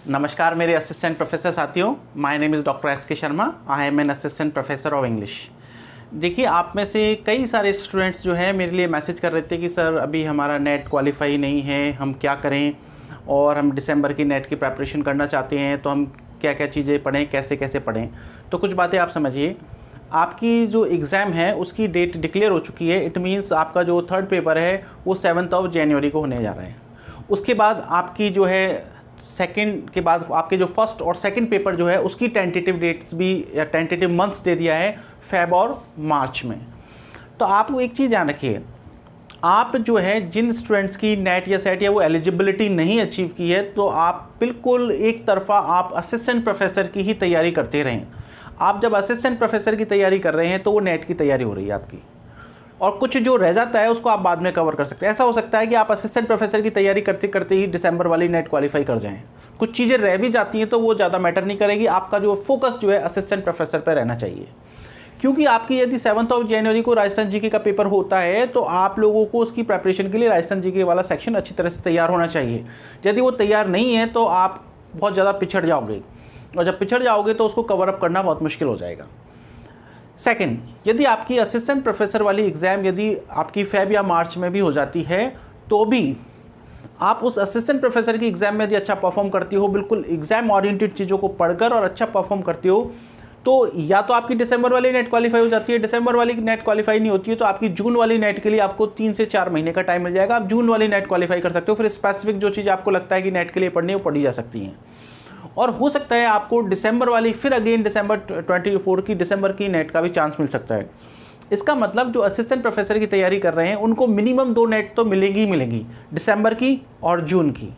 नमस्कार मेरे assistant professor साथियों, my name is doctor S K Sharma. I am an assistant professor of English. देखिए, आप में से कई सारे स्टूडेंट्स जो हैं मेरे लिए मैसेज कर रहे थे कि सर अभी हमारा नेट क्वालिफाई नहीं है, हम क्या करें, और हम दिसंबर की नेट की प्रिपरेशन करना चाहते हैं, तो हम क्या क्या चीज़ें पढ़ें, कैसे कैसे पढ़ें। तो कुछ बातें आप समझिए। आपकी जो एग्ज़ाम है उसकी डेट डिक्लेयर हो चुकी है। इट मीन्स आपका जो थर्ड पेपर है वो 7 जनवरी को होने जा रहा है। उसके बाद आपकी जो है सेकंड के बाद आपके जो फर्स्ट और सेकंड पेपर जो है उसकी टेंटेटिव डेट्स भी या टेंटेटिव मंथ्स दे दिया है फेब और मार्च में। तो आप एक चीज़ ध्यान रखिए, आप जो है जिन स्टूडेंट्स की नेट या सेट या वो एलिजिबिलिटी नहीं अचीव की है, तो आप बिल्कुल एक तरफा आप असिस्टेंट प्रोफेसर की ही तैयारी करते रहें। आप जब असिस्टेंट प्रोफेसर की तैयारी कर रहे हैं तो वो नेट की तैयारी हो रही है आपकी, और कुछ जो रह जाता है उसको आप बाद में कवर कर सकते हैं। ऐसा हो सकता है कि आप असिस्टेंट प्रोफेसर की तैयारी करते करते ही दिसंबर वाली नेट क्वालिफाई कर जाएं। कुछ चीज़ें रह भी जाती हैं तो वो ज़्यादा मैटर नहीं करेगी। आपका जो फोकस जो है असिस्टेंट प्रोफेसर पर रहना चाहिए, क्योंकि आपकी यदि 7 जनवरी को राजस्थान जीके का पेपर होता है तो आप लोगों को उसकी प्रिपरेशन के लिए राजस्थान जीके वाला सेक्शन अच्छी तरह से तैयार होना चाहिए। यदि वो तैयार नहीं है तो आप बहुत ज़्यादा पिछड़ जाओगे, और जब पिछड़ जाओगे तो उसको कवर अप करना बहुत मुश्किल हो जाएगा। सेकंड, यदि आपकी असिस्टेंट प्रोफेसर वाली एग्ज़ाम यदि आपकी फेब या मार्च में भी हो जाती है तो भी आप उस असिस्टेंट प्रोफेसर की एग्ज़ाम में यदि अच्छा परफॉर्म करती हो, बिल्कुल एग्ज़ाम ओरिएंटेड चीज़ों को पढ़कर और अच्छा परफॉर्म करती हो, तो या तो आपकी दिसंबर वाली नेट क्वालिफाई हो जाती है। दिसंबर वाली नेट क्वालिफाई नहीं होती है तो आपकी जून वाली नेट के लिए आपको 3 से 4 महीने का टाइम मिल जाएगा। आप जून वाली नेट क्वालिफाई कर सकते हो। फिर स्पेसिफिक जो चीज़ आपको लगता है कि नेट के लिए पढ़नी है वो पढ़ी जा सकती हैं। और हो सकता है आपको दिसंबर वाली फिर अगेन दिसंबर 24 की दिसंबर की नेट का भी चांस मिल सकता है। इसका मतलब जो असिस्टेंट प्रोफेसर की तैयारी कर रहे हैं उनको मिनिमम 2 नेट तो मिलेंगी ही मिलेंगी, दिसंबर की और जून की,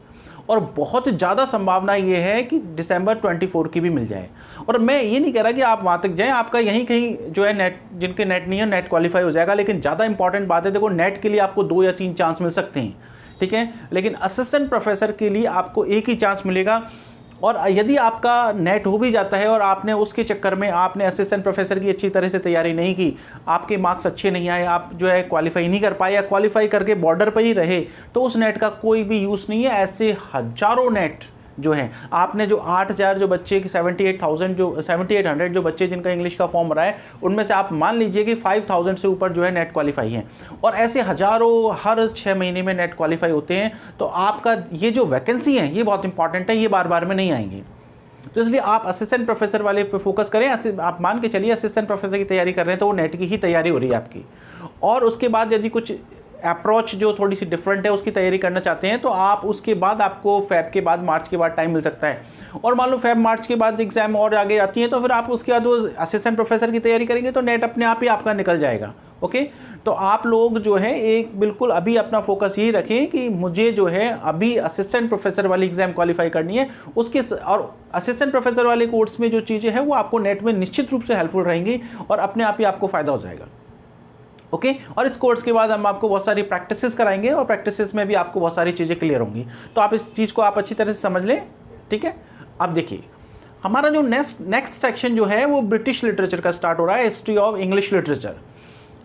और बहुत ज़्यादा संभावना ये है कि दिसंबर 24 की भी मिल जाए। और मैं ये नहीं कह रहा कि आप वहाँ तक जाएं, आपका यहीं कहीं जो है नेट, जिनके नेट नहीं है, नेट क्वालिफाई हो जाएगा। लेकिन ज़्यादा इंपॉर्टेंट बात है, देखो नेट के लिए आपको 2 या 3 चांस मिल सकते हैं, ठीक है, लेकिन असिस्टेंट प्रोफेसर के लिए आपको एक ही चांस मिलेगा। और यदि आपका नेट हो भी जाता है और आपने उसके चक्कर में आपने असिस्टेंट प्रोफेसर की अच्छी तरह से तैयारी नहीं की, आपके मार्क्स अच्छे नहीं आए, आप जो है क्वालिफाई नहीं कर पाए या क्वालिफाई करके बॉर्डर पर ही रहे, तो उस नेट का कोई भी यूज़ नहीं है। ऐसे हज़ारों नेट जो हैं, आपने जो 8000 जो बच्चे की 7800 जो बच्चे जिनका इंग्लिश का फॉर्म भरा है, उनमें से आप मान लीजिए कि 5000 से ऊपर जो है नेट क्वालिफाई हैं, और ऐसे हज़ारों हर 6 महीने में नेट क्वालिफाई होते हैं। तो आपका ये जो वैकेंसी है ये बहुत इंपॉर्टेंट है, ये बार बार में नहीं आएंगी। तो इसलिए आप असिस्टेंट प्रोफेसर वाले पे फोकस करें। आप मान के चलिए असिस्टेंट प्रोफेसर की तैयारी कर रहे हैं तो वो नेट की ही तैयारी हो रही है आपकी, और उसके बाद यदि कुछ अप्रोच जो थोड़ी सी डिफरेंट है उसकी तैयारी करना चाहते हैं तो आप उसके बाद आपको फेब के बाद मार्च के बाद टाइम मिल सकता है। और मान लो फेब मार्च के बाद एग्जाम और आगे आती है तो फिर आप उसके बाद वो असिस्टेंट प्रोफेसर की तैयारी करेंगे तो नेट अपने आप ही आपका निकल जाएगा। ओके, तो आप लोग जो है एक बिल्कुल अभी अपना फोकस यही रखें कि मुझे जो है अभी असिस्टेंट प्रोफेसर वाली एग्जाम क्वालिफाई करनी है। उसके और असिस्टेंट प्रोफेसर वाले कोर्स में जो चीज़ें हैं वो आपको नेट में निश्चित रूप से हेल्पफुल रहेंगी और अपने आप ही आपको फ़ायदा हो जाएगा। ओके, और इस कोर्स के बाद हम आपको बहुत सारी प्रैक्टिसेस कराएंगे और प्रैक्टिसेस में भी आपको बहुत सारी चीज़ें क्लियर होंगी। तो आप इस चीज़ को आप अच्छी तरह से समझ लें, ठीक है। अब देखिए, हमारा जो नेक्स्ट सेक्शन जो है वो ब्रिटिश लिटरेचर का स्टार्ट हो रहा है, history of English literature.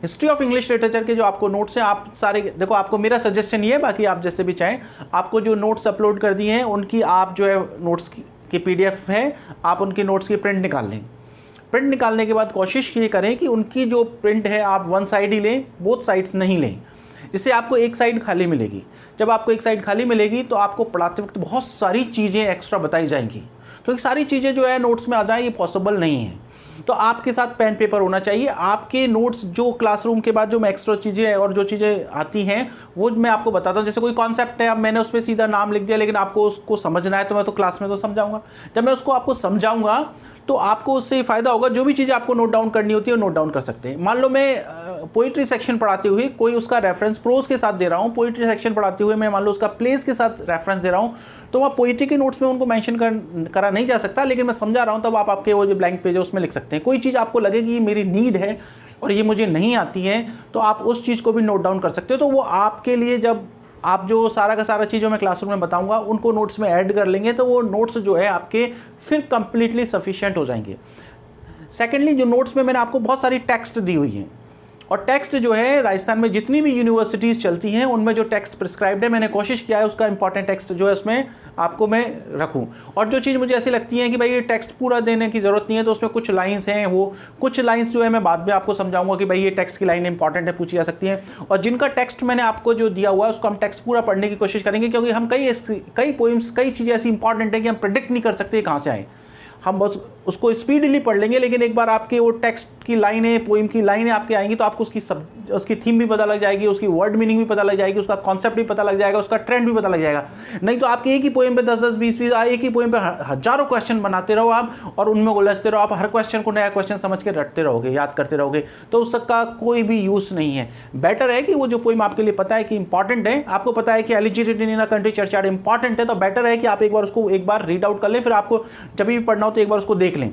History of English literature के जो आपको नोट्स हैं, आप सारे देखो, आपको मेरा सजेशन ये है, बाकी आप जैसे भी चाहें, आपको जो नोट्स अपलोड कर दिए हैं उनकी आप जो है नोट्स की PDF है, आप उनकी नोट्स की प्रिंट निकाल लें। प्रिंट निकालने के बाद कोशिश ये करें कि उनकी जो प्रिंट है आप 1 साइड ही लें, बोथ साइड्स नहीं लें, जिससे आपको एक साइड खाली मिलेगी। जब आपको एक साइड खाली मिलेगी तो आपको पढ़ाते वक्त बहुत सारी चीज़ें एक्स्ट्रा बताई जाएंगी, क्योंकि सारी चीज़ें जो है नोट्स में आ जाए ये पॉसिबल नहीं है। तो आपके साथ पेन पेपर होना चाहिए। आपके नोट्स जो क्लासरूम के बाद जो मैं एक्स्ट्रा चीज़ें और जो चीज़ें आती हैं वो मैं आपको बताता हूँ। जैसे कोई कॉन्सेप्ट है, अब मैंने उस पर सीधा नाम लिख दिया, लेकिन आपको उसको समझना है तो मैं तो क्लास में तो समझाऊंगा। जब मैं उसको आपको समझाऊंगा तो आपको उससे फ़ायदा होगा। जो भी चीज़ें आपको नोट डाउन करनी होती है वो नोट डाउन कर सकते हैं। मान लो मैं पोइट्री सेक्शन पढ़ाते हुए कोई उसका रेफरेंस प्रोज के साथ दे रहा हूँ, पोइट्री सेक्शन पढ़ाते हुए मैं मान लो उसका प्लेस के साथ रेफरेंस दे रहा हूँ, तो वहाँ पोइट्री के नोट्स में उनको मेंशन करा नहीं जा सकता, लेकिन मैं समझा रहा हूँ तब आप आपके वो जो ब्लैंक पेज है उसमें लिख सकते हैं। कोई चीज़ आपको लगे कि ये मेरी नीड है और ये मुझे नहीं आती है तो आप उस चीज़ को भी नोट डाउन कर सकते हो। तो वो आपके लिए, जब आप जो सारा का सारा चीज़ जो मैं क्लासरूम में बताऊंगा उनको नोट्स में ऐड कर लेंगे तो वो नोट्स जो है आपके फिर कंप्लीटली सफिशिएंट हो जाएंगे। सेकेंडली, जो नोट्स में मैंने आपको बहुत सारी टेक्स्ट दी हुई हैं और टेक्स्ट जो है राजस्थान में जितनी भी यूनिवर्सिटीज़ चलती हैं उनमें जो टेक्स्ट प्रिस्क्राइब्ड है, मैंने कोशिश किया है उसका इंपॉर्टेंट टेक्स्ट जो है उसमें आपको मैं रखूं। और जो चीज़ मुझे ऐसी लगती है कि भाई ये टेक्स्ट पूरा देने की ज़रूरत नहीं है, तो उसमें कुछ लाइंस हैं, वो कुछ लाइंस जो है मैं बाद में आपको समझाऊंगा कि भाई ये टेक्स्ट की लाइन इंपॉर्टेंट है, पूछी जा सकती है। और जिनका टेक्स्ट मैंने आपको जो दिया हुआ है उसको हम टेक्स्ट पूरा पढ़ने की कोशिश करेंगे, क्योंकि हम कई पोइम्स, कई चीज़ें ऐसी इंपॉर्टेंट है कि हम प्रेडिक्ट नहीं कर सकते कहाँ से आए। हम बस उसको स्पीडली पढ़ लेंगे, लेकिन एक बार आपके वो टेक्स्ट की लाइनें, पोइम की लाइनें आपके आएंगी तो आपको उसकी थीम भी पता लग जाएगी, उसकी वर्ड मीनिंग भी पता लग जाएगी, उसका कॉन्सेप्ट भी पता लग जाएगा, उसका ट्रेंड भी पता लग जाएगा। नहीं तो आपके एक ही पोइम पे 10-10, 20-20, एक ही पोइम पे हजारों क्वेश्चन बनाते रहो आप और उनमें उलझते रहो। आप हर क्वेश्चन को नया क्वेश्चन समझ के रटते रहोगे, याद करते रहोगे, तो उसका कोई भी यूज़ नहीं है। बेटर है कि वो जो पोइम आपके लिए पता है कि इंपॉर्टेंट है, आपको पता है कि एलिजिबिलिटी इन अ कंट्री चर्चार्ड इंपॉर्टेंट है, तो बेटर है कि आप एक बार उसको एक बार रीड आउट कर लें, फिर आपको जब भी पढ़ना हो तो एक बार उसको देख लें,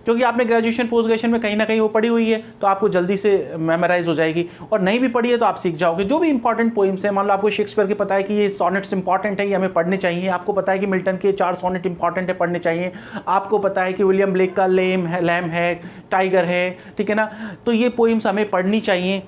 क्योंकि आपने ग्रेजुएशन पोस्ट ग्रेजुएशन में कहीं ना कहीं वो पढ़ी हुई है तो आपको जल्दी से मेमोराइज हो जाएगी। और नहीं भी पढ़ी है तो आप सीख जाओगे। जो भी इंपॉर्टेंट पोइम्स है, मान लो आपको शेक्सपियर के पता है कि ये सोनेट्स इंपॉर्टेंट है, ये हमें पढ़ने चाहिए, आपको पता है कि मिल्टन के 4 सोनेट इंपॉर्टेंट है, पढ़ने चाहिए, आपको पता है कि विलियम ब्लेक का लैम है, टाइगर है, ठीक है ना, तो ये पोइम्स हमें पढ़नी चाहिए।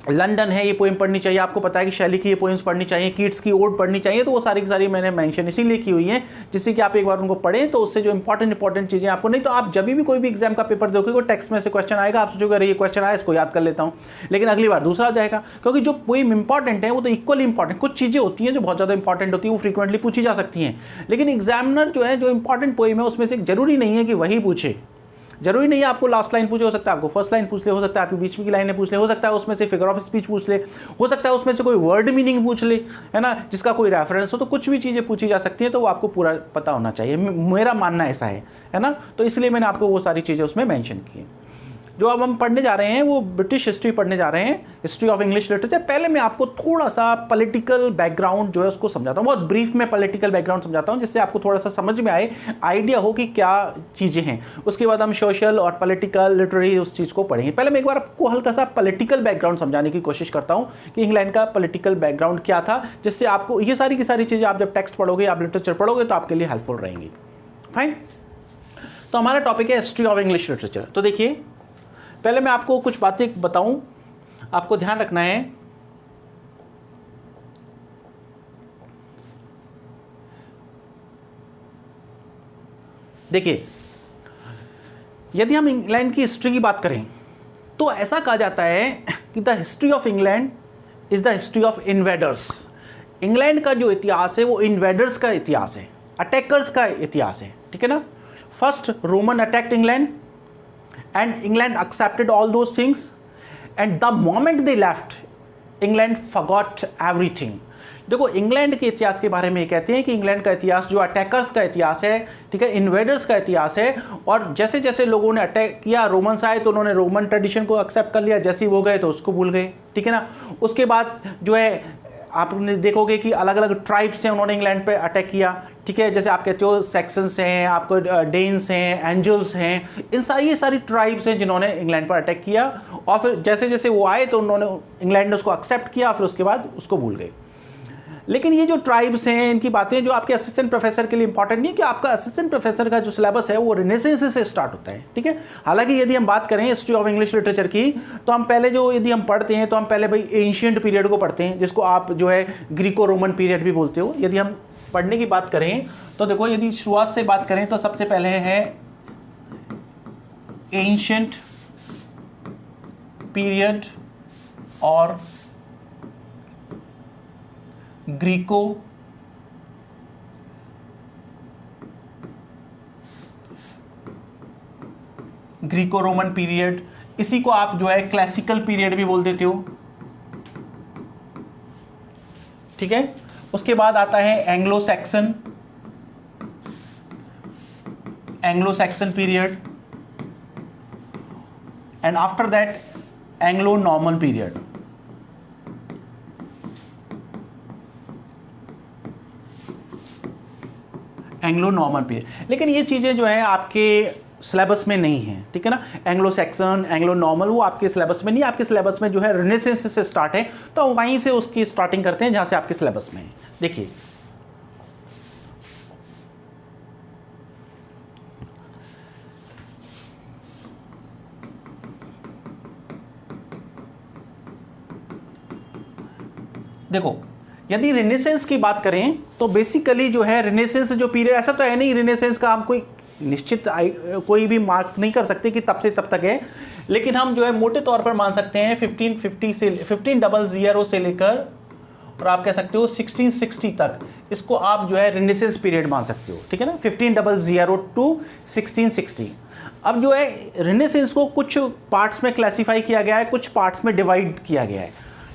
लंदन है, ये पोइम पढ़नी चाहिए, आपको पता है कि शैली की ये पोइम्स पढ़नी चाहिए, कीट्स की ओड पढ़नी चाहिए, तो वो सारी की सारी मैंने मेंशन इसीलिए की हुई है जिससे कि आप एक बार उनको पढ़ें तो उससे जो इंपॉर्टेंट चीज़ें आपको, नहीं तो आप जब भी कोई भी एग्जाम का पेपर देखोगे टेक्स्ट में से क्वेश्चन आएगा, आप सोचोगे अरे ये क्वेश्चन आया, इसको याद कर लेता हूँ, लेकिन अगली बार दूसरा आ जाएगा, क्योंकि जो पोइम इंपॉर्टेंट है वो तो इक्वली इंपॉर्टेंट, कुछ चीज़ें होती हैं जो बहुत ज़्यादा इंपॉर्टेंट होती है, वो फ्रीक्वेंटली पूछी जा सकती हैं, लेकिन एग्जामिनर जो है जो इंपॉर्टेंट पोइम है उसमें से जरूरी नहीं है कि वही पूछे, जरूरी नहीं है आपको लास्ट लाइन पूछे, हो सकता है आपको फर्स्ट लाइन पूछ ले, हो सकता है आपकी बीच में की लाइनें पूछ ले, हो सकता है उसमें से फिगर ऑफ स्पीच पूछ ले, हो सकता है उसमें से कोई वर्ड मीनिंग पूछ ले, है ना, जिसका कोई रेफरेंस हो, तो कुछ भी चीज़ें पूछी जा सकती हैं, तो वो आपको पूरा पता होना चाहिए, मेरा मानना ऐसा है ना, तो इसलिए मैंने आपको वो सारी चीज़ें उसमें मैंशन की हैं। जो अब हम पढ़ने जा रहे हैं वो ब्रिटिश हिस्ट्री पढ़ने जा रहे हैं, हिस्ट्री ऑफ इंग्लिश लिटरेचर। पहले मैं आपको थोड़ा सा पॉलिटिकल बैकग्राउंड जो है उसको समझाता हूँ, बहुत ब्रीफ में पॉलिटिकल बैकग्राउंड समझाता हूँ, जिससे आपको थोड़ा सा समझ में आए, आइडिया हो कि क्या चीज़ें हैं। उसके बाद हम सोशल और पॉलिटिकल लिटरेरी उस चीज़ को पढ़ेंगे। पहले मैं एक बार आपको हल्का सा पॉलिटिकल बैकग्राउंड समझाने की कोशिश करता हूँ कि इंग्लैंड का पॉलिटिकल बैकग्राउंड क्या था, जिससे आपको ये सारी की सारी चीज़ें आप जब टेक्स्ट पढ़ोगे, आप लिटरेचर पढ़ोगे तो आपके लिए हेल्पफुल रहेंगी। फाइन, तो हमारा टॉपिक है हिस्ट्री ऑफ इंग्लिश लिटरेचर। तो देखिए, पहले मैं आपको कुछ बातें बताऊं, आपको ध्यान रखना है। देखिए, यदि हम इंग्लैंड की हिस्ट्री की बात करें तो ऐसा कहा जाता है कि the history of England is the history of invaders. England का जो इतिहास है वो इन्वेडर्स का इतिहास है, अटैकर्स का इतिहास है, ठीक है ना। First Roman attacked England and England accepted all those things, and the moment they left England forgot everything। देखो, इंग्लैंड के इतिहास के बारे में ये कहते हैं कि इंग्लैंड का इतिहास जो अटैकर्स का इतिहास है, ठीक है, इन्वेडर्स का इतिहास है, और जैसे जैसे लोगों ने अटैक किया, रोमन्स आए तो उन्होंने रोमन ट्रेडिशन को एक्सेप्ट कर लिया, जैसे वो गए तो उसको भूल गए, ठीक है ना। उसके बाद जो है आपने देखोगे कि अलग अलग ट्राइब्स हैं, उन्होंने इंग्लैंड पे अटैक किया, ठीक है, जैसे आप कहते हो सेक्सन्स हैं, आपको डेन्स हैं, एंजल्स हैं, ये सारी ट्राइब्स हैं जिन्होंने इंग्लैंड पर अटैक किया, और फिर जैसे जैसे वो आए तो उन्होंने, इंग्लैंड ने उसको एक्सेप्ट किया, फिर उसके बाद उसको भूल गए। लेकिन ये जो ट्राइब्स हैं, इनकी बातें जो आपके असिस्टेंट प्रोफेसर के लिए इंपॉर्टेंट नहीं है, कि आपका असिस्टेंट प्रोफेसर का जो सिलेबस है वो रिनेसेंस से स्टार्ट होता है, ठीक है। हालांकि यदि हम बात करें हिस्ट्री ऑफ इंग्लिश लिटरेचर की, तो हम पहले जो यदि हम पढ़ते हैं तो हम पहले भाई एंशिएंट पीरियड को पढ़ते हैं, जिसको आप जो है ग्रीको रोमन पीरियड भी बोलते हो। यदि हम पढ़ने की बात करें तो देखो, यदि शुरुआत से बात करें तो सबसे पहले है एंशिएंट पीरियड और ग्रीको रोमन पीरियड, इसी को आप जो है क्लासिकल पीरियड भी बोल देते हो, ठीक है। उसके बाद आता है Anglo Saxon period, and after that Anglo Norman period. Anglo Norman period, लेकिन ये चीज़ें जो है आपके सिलेबस में नहीं है, ठीक है ना। एंग्लो सैक्सन, एंग्लो नॉर्मल, वो आपके सिलेबस में नहीं, आपके सिलेबस में जो है रिनेसेंस से स्टार्ट है, तो वहीं से उसकी स्टार्टिंग करते हैं जहां से आपके सिलेबस में है। देखिए, देखो यदि रेनेसेंस की बात करें तो बेसिकली जो है रेनेसेंस जो पीरियड, ऐसा तो है नहीं रेनेसेंस का हम कोई निश्चित कोई भी मार्क नहीं कर सकते कि तब से तब तक है, लेकिन हम जो है मोटे तौर पर मान सकते हैं 1550 से 1500 से लेकर और आप कह सकते हो 1660 तक, इसको आप जो है रेनेसेंस पीरियड मान सकते हो, ठीक है ना, 1500 टू 1660। अब जो है रेनेसेंस को कुछ पार्ट्स में क्लासिफाई किया गया है, कुछ पार्ट्स में डिवाइड किया गया है।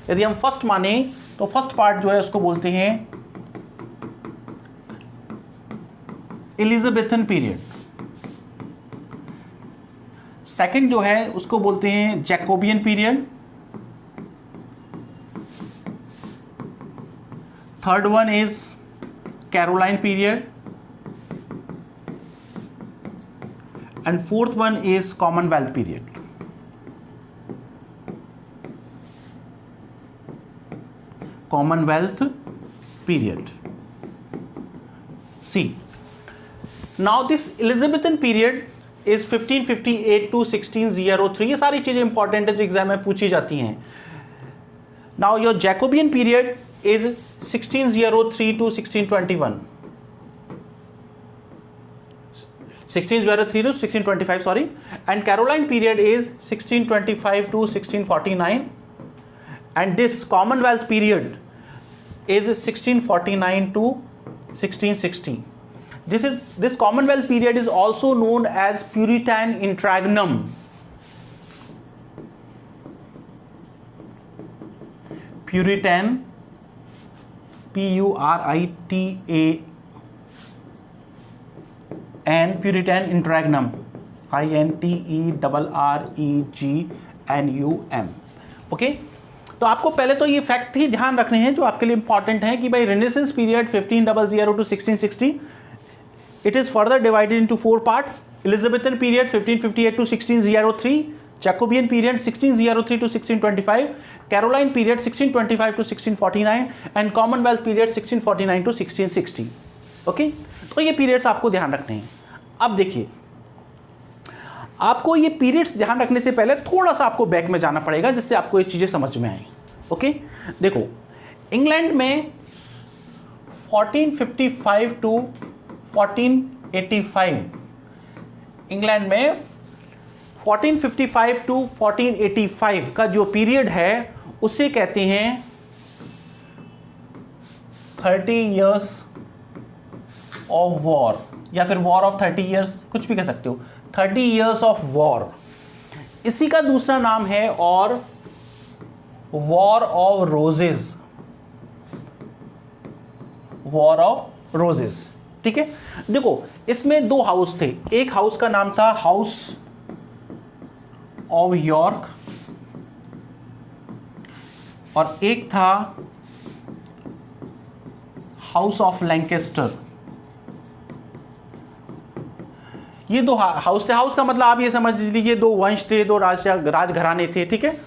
यदि हम फर्स्ट माने तो फर्स्ट पार्ट जो है उसको बोलते हैं एलिजाबेथन पीरियड, सेकंड जो है उसको बोलते हैं Jacobean period, third one is Caroline period and fourth one is Commonwealth period. Commonwealth period. See, now this Elizabethan period is 1558 to 1603. ये सारी चीजें इंपॉर्टेंट है जो एग्जाम में पूछी जाती हैं। Now your Jacobean period is 1603 to 1621. 1603 to 1625, sorry, and Caroline period is 1625 to 1649, and this Commonwealth period is 1649 to 1660. This Commonwealth period is also known as Puritan Interregnum. Puritan, P-U-R-I-T-A-N, Puritan Interregnum, INTERREGNUM. Okay, तो आपको पहले तो ये fact ही ध्यान रखने हैं जो आपके लिए इंपॉर्टेंट है कि भाई Renaissance period 1500 to 1660, it is further divided into 4 parts. Elizabethan period 1558 to 1603, Jacobean period 1603 to 1625, Caroline period 1625 to 1649 and Commonwealth period 1649 to 1660। Okay, तो ये पीरियड्स आपको ध्यान रखने हैं। अब देखिए, आपको ये पीरियड्स ध्यान रखने से पहले थोड़ा सा आपको बैक में जाना पड़ेगा जिससे आपको ये चीज़ें समझ में आए। ओके, देखो इंग्लैंड में 1455 टू 1485, इंग्लैंड में 1455 टू 1485 का जो पीरियड है उसे कहते हैं 30 इयर्स ऑफ वॉर, या फिर वॉर ऑफ 30 इयर्स, कुछ भी कह सकते हो, 30 इयर्स ऑफ वॉर। इसी का दूसरा नाम है और war of roses, war of roses. ठीक है, देखो इसमें 2 हाउस थे, एक हाउस का नाम था हाउस ऑफ यॉर्क और एक था हाउस ऑफ लैंकेस्टर। ये 2 हाउस थे। हाउस का मतलब आप ये समझ लीजिए 2 वंश थे, 2 राजघराने थे। ठीक है,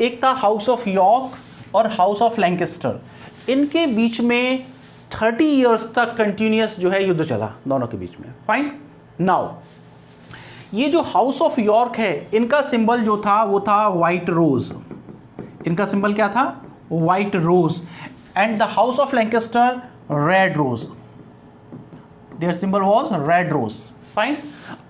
एक था हाउस ऑफ यॉर्क और हाउस ऑफ लैंकेस्टर। इनके बीच में 30 इयर्स तक कंटिन्यूअस जो है युद्ध चला दोनों के बीच में। फाइन, नाउ ये जो हाउस ऑफ यॉर्क है इनका सिंबल जो था वो था व्हाइट रोज। इनका सिंबल क्या था? White rose. And the house of Lancaster red rose, their symbol was red rose. Fine,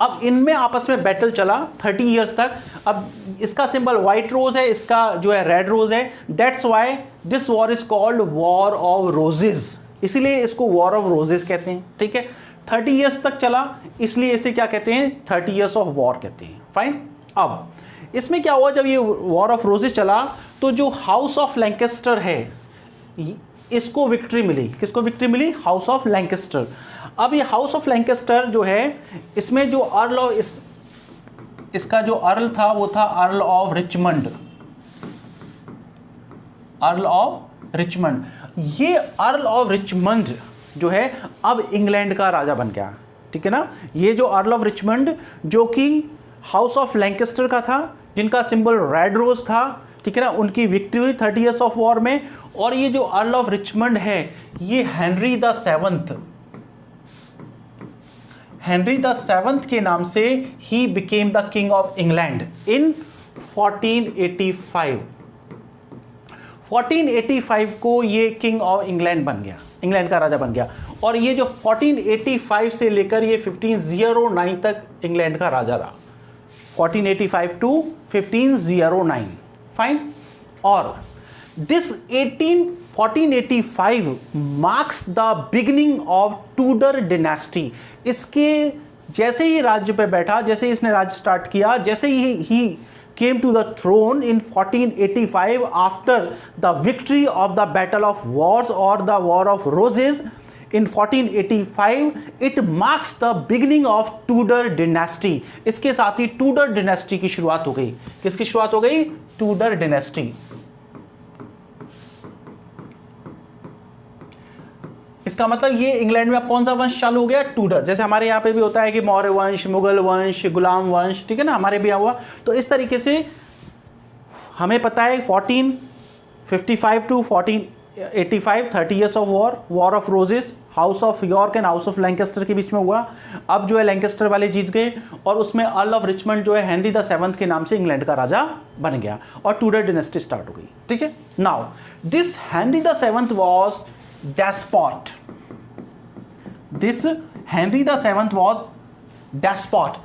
अब इनमें आपस में बैटल चला 30 इयर्स तक। अब इसका सिंबल व्हाइट रोज है, इसका जो है रेड रोज है। That's why this war is called war of roses, इसीलिए इसको वॉर ऑफ रोजेस कहते हैं। ठीक है, 30 इयर्स तक चला इसलिए इसे क्या कहते हैं? 30 इयर्स ऑफ वॉर कहते हैं। फाइन, अब इसमें क्या हुआ, जब ये वॉर ऑफ रोजेस चला तो जो हाउस ऑफ लैंकेस्टर है इसको विक्ट्री मिली। किसको विक्ट्री मिली? House of Lancaster. अब ये हाउस ऑफ लैंकेस्टर जो है इसमें जो अर्ल ऑफ इसका जो अर्ल था वो था earl of Richmond. Earl of Richmond, ये अर्ल ऑफ रिचमंड जो है अब इंग्लैंड का राजा बन गया। ठीक है ना, ये जो अर्ल ऑफ रिचमंड जो कि हाउस ऑफ लैंकेस्टर का था, जिनका सिंबल रेड रोज था, ठीक है ना, उनकी विक्ट्री हुई 30 इयर्स ऑफ वॉर में। और ये जो अर्ल ऑफ रिचमंड है ये हेनरी द सेवंथ के नाम से he became the king of England in 1485। 1485 को ये किंग ऑफ इंग्लैंड बन गया, इंग्लैंड का राजा बन गया। और ये जो 1485 से लेकर ये 1509 तक इंग्लैंड का राजा रहा, 1485 टू 1509, फाइन। और this 1485 marks the beginning of Tudor dynasty. इसके जैसे ही राज्य पे बैठा, जैसे ही इसने राज्य स्टार्ट किया, जैसे ही came to the throne in 1485 after the victory of the Battle of Wars or the War of Roses in 1485, it marks the beginning of Tudor dynasty। इसके साथ ही Tudor dynasty की शुरुआत हो गई। किसकी शुरुआत हो गई? Tudor dynasty। इसका मतलब ये इंग्लैंड में अब कौन सा वंश चालू हो गया? टूडर। जैसे हमारे यहाँ पे भी होता है कि मौर्य वंश, मुगल वंश, गुलाम वंश, ठीक है ना, हमारे भी यहाँ हुआ। तो इस तरीके से हमें पता है 1455 to 1485 30 years of war of roses, house of York and house of Lancaster के बीच में हुआ। अब जो है लैंकेस्टर वाले जीत गए और उसमें अर्ल ऑफ रिचमंड जो है हेनरी द 7th के नाम से इंग्लैंड का राजा बन गया और टूडर डिनेस्टी स्टार्ट हो गई, ठीक है। Now this Henry the 7th was despot। This Henry the 7th was despot।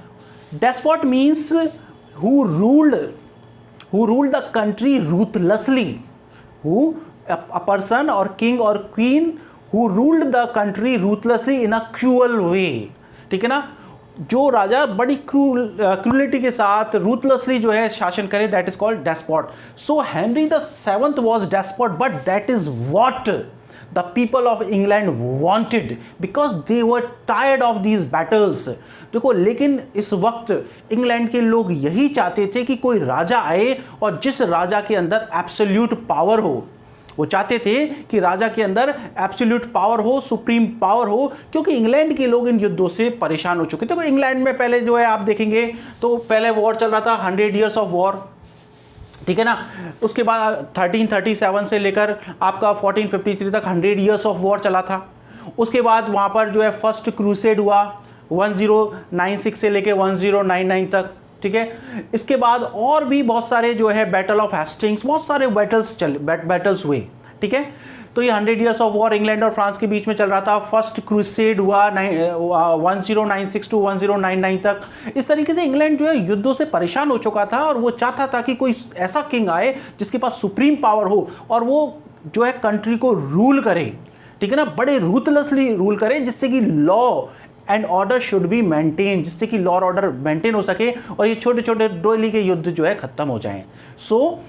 Despot means who ruled the country ruthlessly, a person or king or queen who ruled the country ruthlessly in a cruel way, ठीक है ना, जो राजा बड़ी cruelty के साथ ruthlessly जो है शासन करे, that is called despot. So Henry the 7th was despot, but that is what the people of England wanted because they were tired of these battles। देखो, लेकिन इस वक्त इंग्लैंड के लोग यही चाहते थे कि कोई राजा आए और जिस राजा के अंदर एब्सोल्यूट पावर हो। वो चाहते थे कि राजा के अंदर एब्सोल्यूट पावर हो, सुप्रीम पावर हो, क्योंकि इंग्लैंड के लोग इन युद्धों से परेशान हो चुके थे। तो इंग्लैंड में पहले जो है आप देखेंगे तो पहले वॉर चल रहा था 100 ईयर्स ऑफ वॉर, ठीक है ना। उसके बाद 1337 से लेकर आपका 1453 तक 100 ईयर्स ऑफ वॉर चला था। उसके बाद वहाँ पर जो है फर्स्ट क्रूसेड हुआ 1096 से लेकर 1099 तक, ठीक है। इसके बाद और भी बहुत सारे जो है बैटल ऑफ हेस्टिंग्स, बहुत सारे बैटल्स हुए, ठीक है। तो ये 100 ईयर्स ऑफ वॉर इंग्लैंड और फ्रांस के बीच में चल रहा था। फर्स्ट क्रूसेड हुआ 1096 टू 1099 तक। इस तरीके से इंग्लैंड जो है युद्धों से परेशान हो चुका था और वो चाहता था कि कोई ऐसा किंग आए जिसके पास सुप्रीम पावर हो और वो जो है कंट्री को रूल करे, ठीक है ना, बड़े रूथलेसली रूल करे, जिससे कि law and order should be maintain, जिससे कि लॉ और ऑर्डर मेंटेन हो सके और ये छोटे छोटे डोली के युद्ध जो है खत्म हो जाएं। सो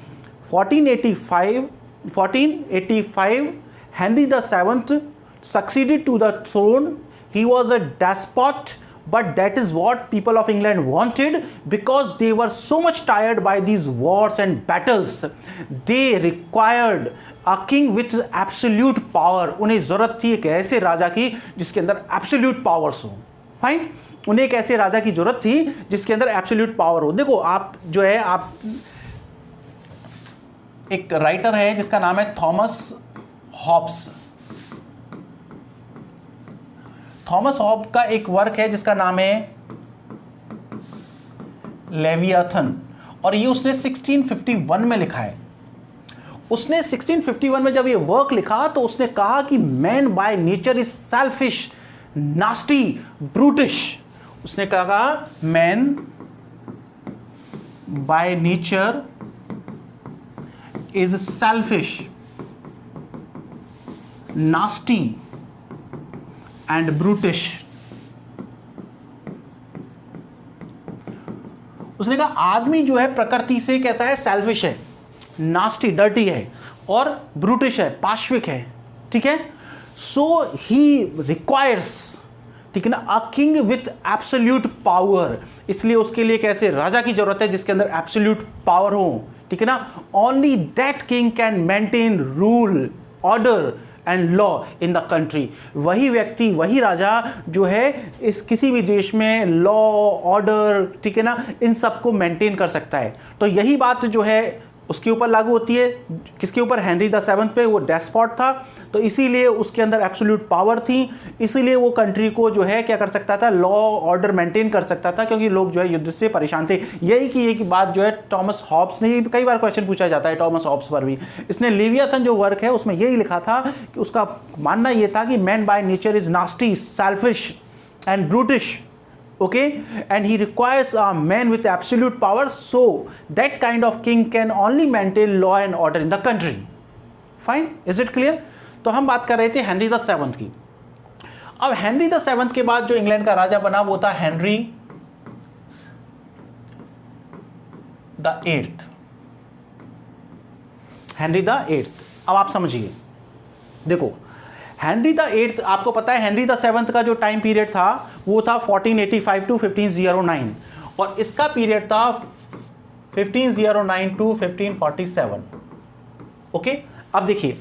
1485 Henry the 7th succeeded to the throne। He was a despot, but that is what people of England wanted because they were so much tired by these wars and battles। They required a king with absolute power। उन्हें ज़रूरत थी एक ऐसे राजा की जिसके अंदर absolute powers हो, fine. उन्हें एक ऐसे राजा की ज़रूरत थी जिसके अंदर absolute power हो। देखो, आप जो है आप एक राइटर है जिसका नाम है थॉमस हॉब्स। थॉमस हॉब का एक वर्क है जिसका नाम है लेवियाथन और ये उसने 1651 में लिखा है। उसने 1651 में जब ये वर्क लिखा तो उसने कहा कि man by nature is selfish, nasty, brutish. उसने कहा man by nature is selfish, nasty and brutish. उसने कहा आदमी जो है प्रकृति से कैसा है? सेल्फिश है, नास्टी, डर्टी है और ब्रूटिश है, पाश्विक है, ठीक है। सो ही रिक्वायर्स, ठीक है ना, a king with absolute power. इसलिए उसके लिए कैसे राजा की जरूरत है जिसके अंदर एब्सोल्यूट पावर हो, ठीक है ना। Only that king can maintain rule, order and law in the country. वही व्यक्ति, वही राजा जो है इस किसी भी देश में लॉ, ऑर्डर, ठीक है ना, इन सब को मेंटेन कर सकता है। तो यही बात जो है उसके ऊपर लागू होती है। किसके ऊपर? हेनरी द सेवंथ पे। वो डेस्पॉट था, तो इसीलिए उसके अंदर एब्सोल्यूट पावर थी, इसीलिए वो कंट्री को जो है क्या कर सकता था, लॉ ऑर्डर मेंटेन कर सकता था, क्योंकि लोग जो है युद्ध से परेशान थे। यही की एक बात जो है टॉमस हॉब्स ने, कई बार क्वेश्चन पूछा जाता है टॉमस हॉब्स पर भी, इसने लेवियाथन जो वर्क है उसमें यही लिखा था कि उसका मानना यह था कि man by nature is nasty, selfish and brutish, okay, and he requires a man with absolute power, so that kind of king can only maintain law and order in the country. Fine, is it clear? तो हम बात कर रहे थे Henry the seventh की। अब Henry the seventh के बाद जो इंग्लैंड का राजा बना वो था Henry the eighth. Henry the eighth, अब आप समझिए, देखो हेनरी द एट्थ, आपको पता है हेनरी द सेवंथ का जो टाइम पीरियड था वो था 1485 टू 1509, और इसका पीरियड था 1509 टू 1547। ओके, अब देखिए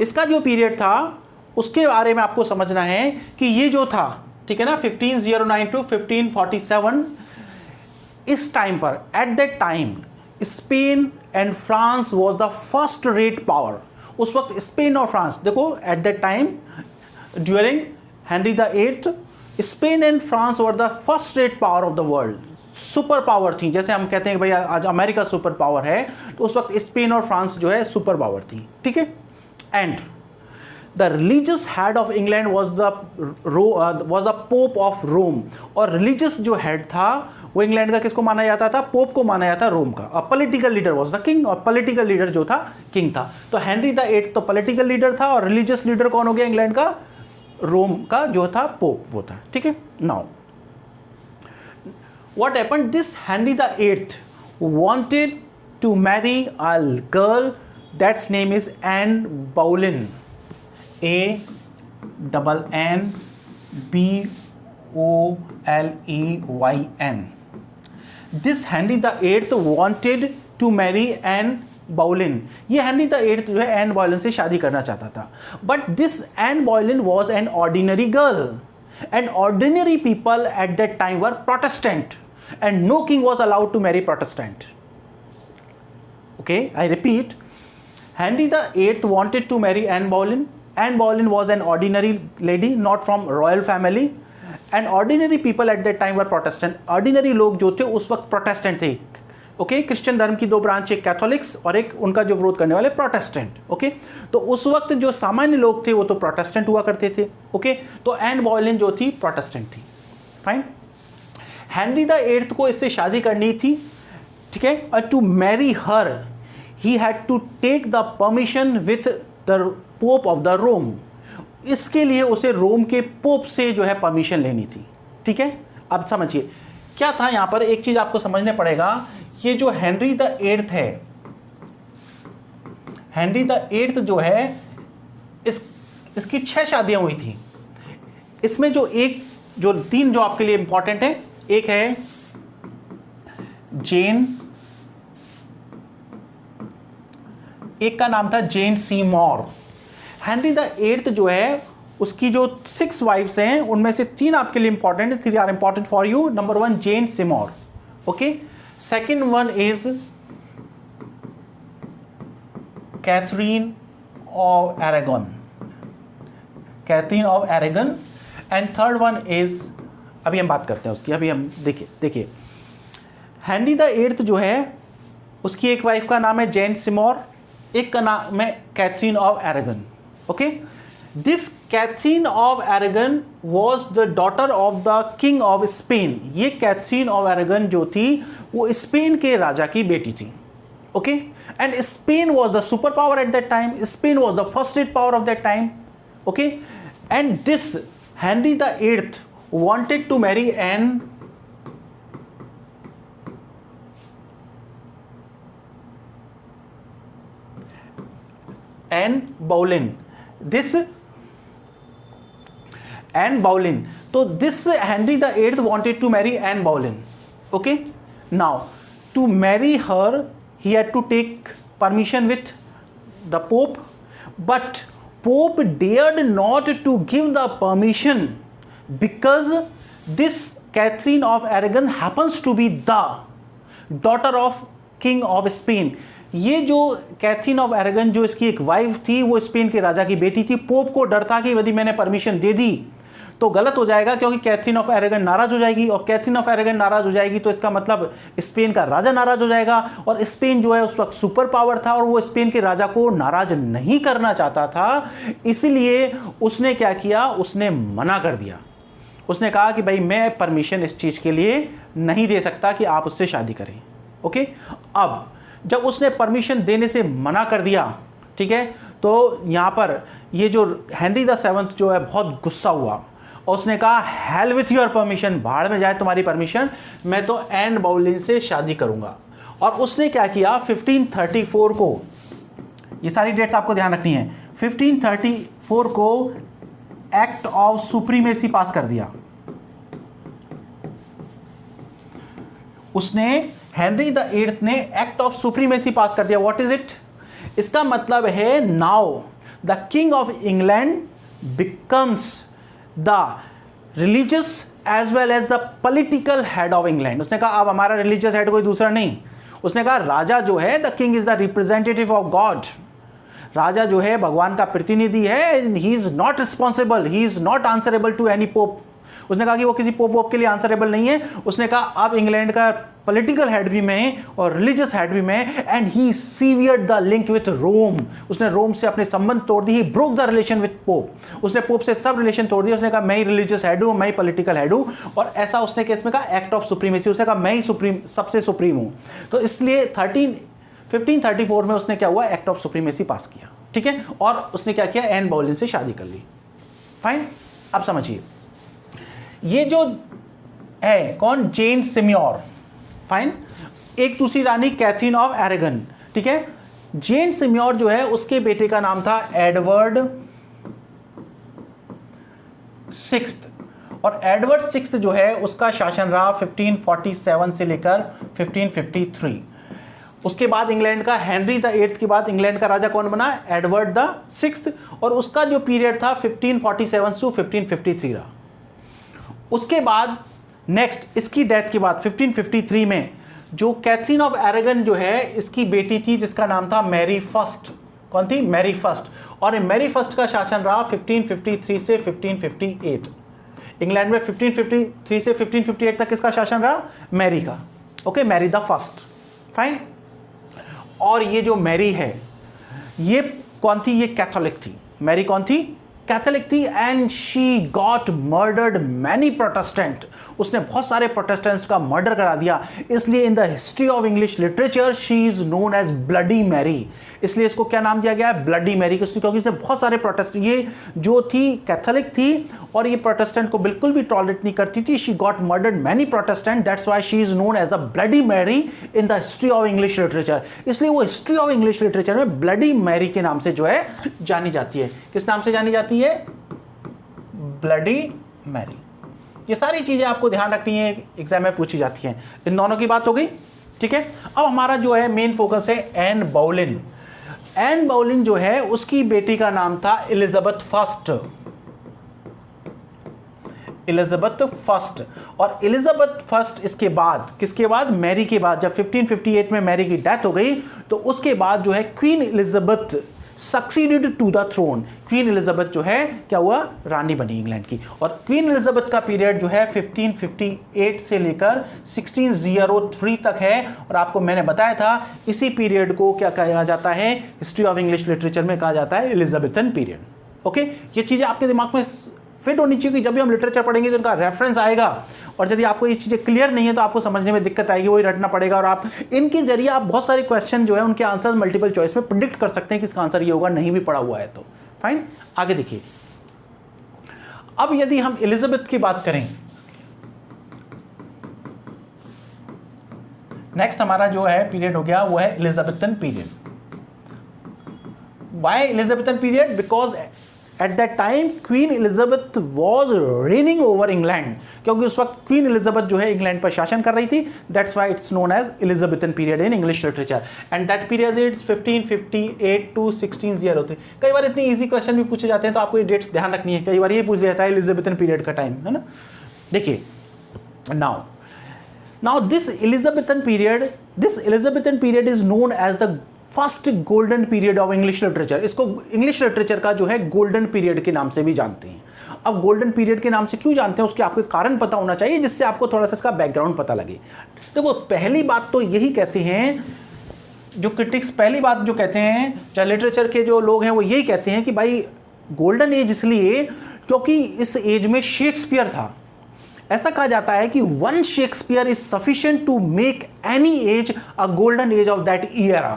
इसका जो पीरियड था उसके बारे में आपको समझना है कि ये जो था, ठीक है ना, 1509 टू 1547, इस टाइम पर, eight that time Spain and France was the first rate power. उस वक्त स्पेन और फ्रांस, देखो eight that time during Henry the eighth, Spain and France were the first rate power of the world, super power थी। जैसे हम कहते हैं भाई आज अमेरिका सुपर पावर है, तो उस वक्त स्पेन और फ्रांस जो है सुपर पावर थी, ठीक है। And the religious head of England was the pope of Rome, और रिलीजियस जो हेड था वो इंग्लैंड का किसको माना जाता था? पोप को माना जाता रोम का। और political leader was the king, और पॉलिटिकल लीडर जो था किंग था। तो हेनरी द एट्थ तो पॉलिटिकल लीडर था, और रिलीजियस लीडर कौन हो गया इंग्लैंड का? रोम का जो था पोप वो था, ठीक है। Now what happened, this Henry the eighth wanted to marry a girl that's name is Anne Boleyn, ANNBOLEYN. This Henry the Eighth wanted to marry Anne Boleyn. ये हेनरी द एट्थ जो है Anne Boleyn से शादी करना चाहता था, but this Anne Boleyn was an ordinary girl, and ordinary people at that time were Protestant, and no king was allowed to marry Protestant. Okay, I repeat, Henry the Eighth wanted to marry Anne Boleyn. Anne Boleyn was an ordinary lady, not from royal family, and ordinary people at that time were Protestant. Ordinary लोग जो थे उस वक्त Protestant थे। Okay, Christian धर्म की दो branch, एक कैथोलिक्स और एक उनका जो विरोध करने वाले प्रोटेस्टेंट। ओके, तो उस वक्त जो सामान्य लोग थे वो तो प्रोटेस्टेंट हुआ करते थे। ओके, तो एन बॉयलन जो थी प्रोटेस्टेंट थी। फाइन, हेनरी द एट्थ को इससे शादी करनी थी, ठीक है, और to marry her he had to take the permission with the pope of the Rome. इसके लिए उसे रोम के पोप से जो है परमिशन लेनी थी, ठीक है। अब समझिए क्या था यहां पर, एक चीज आपको समझने पड़ेगा, ये जो हेनरी द एट्थ है, हेनरी द एट्थ जो है इसकी 6 शादियां हुई थी। इसमें जो तीन जो आपके लिए इंपॉर्टेंट है, एक है जेन, एक का नाम था जेन सीमोर। हेनरी द एट्थ जो है उसकी जो 6 वाइफ्स हैं उनमें से 3 आपके लिए इंपॉर्टेंट है, 3 are important for you. Number 1 Jane Seymour, okay. Second one is Catherine of Aragon, Catherine of Aragon, and third one is, अभी हम बात करते हैं उसकी, अभी हम देखिए हेनरी द एट्थ जो है उसकी एक वाइफ का नाम है जेन सीमोर, एक का नाम है Catherine of Aragon. Okay, this Catherine of Aragon was the daughter of the king of Spain. ये कैथरीन ऑफ एरेगन जो थी वो स्पेन के राजा की बेटी थी। Okay, and Spain was the super power at that time, Spain was the first rate power of that time. Okay, and this Henry the eighth wanted to marry Anne Boleyn. This Anne Boleyn. So this Henry the Eighth wanted to marry Anne Boleyn. Okay. Now to marry her, he had to take permission with the Pope, but Pope dared not to give the permission because this Catherine of Aragon happens to be the daughter of King of Spain. ये जो Catherine of Oregon जो इसकी एक wife थी, वो Spain के राजा की बेटी थी। पोप को डर था कि यदि मैंने परमिशन दे दी तो गलत हो जाएगा, क्योंकि कैथरीन ऑफ अरेगन नाराज हो जाएगी, और कैथरीन ऑफ अरेगन नाराज हो जाएगी तो इसका मतलब स्पेन का राजा नाराज हो जाएगा, और स्पेन जो है उस वक्त सुपर पावर था और वो स्पेन के राजा को नाराज नहीं करना चाहता था। इसलिए उसने क्या किया, उसने मना कर दिया। उसने कहा कि भाई मैं परमिशन इस चीज के लिए नहीं दे सकता कि आप उससे शादी करें। ओके, अब जब उसने परमिशन देने से मना कर दिया, ठीक है, तो यहां पर ये जो हेनरी द सेवंथ जो है बहुत गुस्सा हुआ और उसने कहा हेल विथ योर परमिशन, भाड़ में जाए तुम्हारी परमिशन, मैं तो एन बोलेन से शादी करूंगा। और उसने क्या किया, 1534 को, ये सारी डेट्स आपको ध्यान रखनी है, 1534 को एक्ट ऑफ सुप्रीमेसी पास कर दिया उसने। हेनरी द एट्थ ने एक्ट ऑफ सुप्रीमेसी पास कर दिया। What is it? इसका मतलब है now the king of England becomes the religious as well as the political head of England. उसने कहा अब हमारा रिलीजियस हेड कोई दूसरा नहीं, उसने कहा राजा जो है, the king is the representative of God, राजा जो है भगवान का प्रतिनिधि है, he is not responsible, he is not answerable to any pope. उसने कहा कि वो किसी पोप वोप के लिए आंसरेबल नहीं है। उसने कहा अब इंग्लैंड का पॉलिटिकल हेड भी मैं और रिलीजियस हेड भी मैं, and he severed the link with Rome. उसने रोम से अपने संबंध तोड़ दिए, he broke the relation with pope. उसने पोप से सब रिलेशन तोड़ दिया। उसने कहा मैं ही रिलीजियस हेड हूं, मैं ही पॉलिटिकल हेड हूं, और ऐसा उसने केस में कहा एक्ट ऑफ सुप्रीमेसी। उसने कहा मैं ही सुप्रीम, सबसे सुप्रीम हूं। तो इसलिए 1534 में उसने क्या हुआ, एक्ट ऑफ सुप्रीमेसी पास किया, ठीक है, और उसने क्या किया, एन बोलेन से शादी कर ली। फाइन, अब समझिए ये जो है कौन, जेन सिम्योर, फाइन, एक दूसरी रानी कैथरीन ऑफ अरेगन, ठीक है। जेन सिम्योर जो है उसके बेटे का नाम था एडवर्ड सिक्स्थ, और एडवर्ड सिक्स्थ जो है उसका शासन रहा 1547 से लेकर 1553। उसके बाद इंग्लैंड का हेनरी द एट्थ के बाद इंग्लैंड का राजा कौन बना, एडवर्ड द सिक्स्थ, और उसका जो पीरियड था 1547 टू 1553 रहा। उसके बाद नेक्स्ट इसकी डेथ के बाद 1553 में जो कैथरीन ऑफ अरेगन जो है इसकी बेटी थी जिसका नाम था मैरी फर्स्ट। कौन थी, मैरी फर्स्ट, और मैरी फर्स्ट का शासन रहा 1553 से 1558। इंग्लैंड में 1553 से 1558 तक किसका शासन रहा, मैरी का। Okay, Mary the first, fine. और ये जो मैरी है ये कौन थी, ये कैथोलिक थी। मैरी कौन थी, कैथोलिक थी, and she got murdered many Protestant. उसने बहुत सारे प्रोटेस्टेंट्स का मर्डर करा दिया। इसलिए in the history of English literature she is known as bloody Mary. इसलिए इसको क्या नाम दिया गया है, ब्लडी मैरी, क्योंकि इसने बहुत सारे प्रोटेस्टेंट, ये जो थी कैथोलिक थी और ये प्रोटेस्टेंट को बिल्कुल भी टॉलरेट नहीं करती थी। She got murdered many Protestant, that's why she is known as the bloody Mary in the history of English literature. इसलिए वो हिस्ट्री ऑफ इंग्लिश लिटरेचर में ब्लडी मैरी के नाम से जो है जानी जाती है। किस नाम से जानी जाती है, ब्लडी मैरी। ये सारी चीजें आपको ध्यान रखनी है, एग्जाम में पूछी जाती हैं। इन दोनों की बात हो गई, ठीक है। अब हमारा जो है मेन फोकस है एन बोलेन। एन बोलेन जो है उसकी बेटी का नाम था एलिजाबेथ फर्स्ट, एलिजाबेथ फर्स्ट। और एलिजाबेथ फर्स्ट इसके बाद, किसके बाद, मैरी के बाद, जब 1558 में मैरी की डेथ हो गई तो उसके बाद जो है queen Elizabeth succeeded to the throne. Queen Elizabeth जो है क्या हुआ, रानी बनी इंग्लैंड की। और क्वीन एलिजाबेथ का पीरियड जो है 1558 से लेकर 1603 तक है। और आपको मैंने बताया था इसी पीरियड को क्या कहा जाता है, हिस्ट्री ऑफ इंग्लिश लिटरेचर में कहा जाता है एलिजाबेथन पीरियड। ओके, ये चीजें आपके दिमाग में फिट होनी चाहिए कि जब भी हम लिटरेचर पढ़ेंगे तो उनका रेफरेंस आएगा। और यदि आपको ये चीज़ें क्लियर नहीं है तो आपको समझने में दिक्कत आएगी, वही रटना पड़ेगा। और आप इनके जरिए आप बहुत सारे क्वेश्चन जो है उनके आंसर मल्टीपल चॉइस में प्रिडिक्ट कर सकते हैं कि इसका आंसर ये होगा, नहीं भी पढ़ा हुआ है तो। फाइन, आगे देखिए। अब यदि हम एलिजाबेथ की बात करें, नेक्स्ट हमारा जो है पीरियड हो गया वो है Elizabethan period. Why Elizabethan period, because at that time queen Elizabeth was raining over England, क्योंकि उस वक्त क्वीन एलिजाबेथ जो है इंग्लैंड पर शासन कर रही थी। That's why it's known as Elizabethan period in English literature, and that period it's 1558 to 1603। कई बार इतनी इजी क्वेश्चन भी पूछे जाते हैं तो आपको ये डेट्स ध्यान रखनी है। कई बार ये पूछ जाता है एलिजाबेथन पीरियड का टाइम, है ना। देखिए, now this Elizabethan period is known as the first golden period of English literature. इसको इंग्लिश लिटरेचर का जो है गोल्डन पीरियड के नाम से भी जानते हैं। अब गोल्डन पीरियड के नाम से क्यों जानते हैं उसके आपको कारण पता होना चाहिए, जिससे आपको थोड़ा सा इसका बैकग्राउंड पता लगे। देखो पहली बात तो यही कहते हैं जो क्रिटिक्स, पहली बात जो कहते हैं चाहे लिटरेचर के जो लोग हैं वो यही कहते हैं कि भाई गोल्डन एज इसलिए क्योंकि इस एज में शेक्सपियर था। ऐसा कहा जाता है कि one Shakespeare is sufficient to make any age a golden age of that year.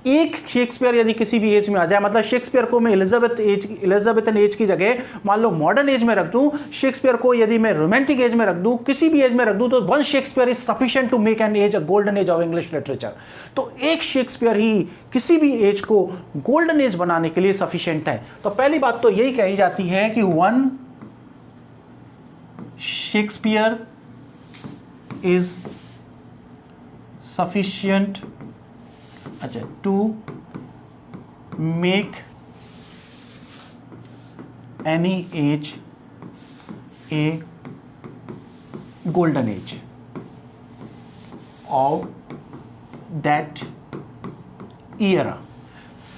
एक शेक्सपियर यदि किसी भी एज में आ जाए, मतलब शेक्सपियर को मैं एलिजाबेथन एज की जगह मान लो मॉडर्न एज में रख दूं, शेक्सपियर को यदि मैं रोमांटिक एज में रख दूं, किसी भी एज में रख दूं, तो one Shakespeare is sufficient to make an age a golden age of English literature. तो एक शेक्सपियर ही किसी भी एज को गोल्डन एज बनाने के लिए सफिशिएंट है। तो पहली बात तो यही कही जाती है कि वन शेक्सपियर इज सफिशिएंट अच्छा to make any age a golden age of that year.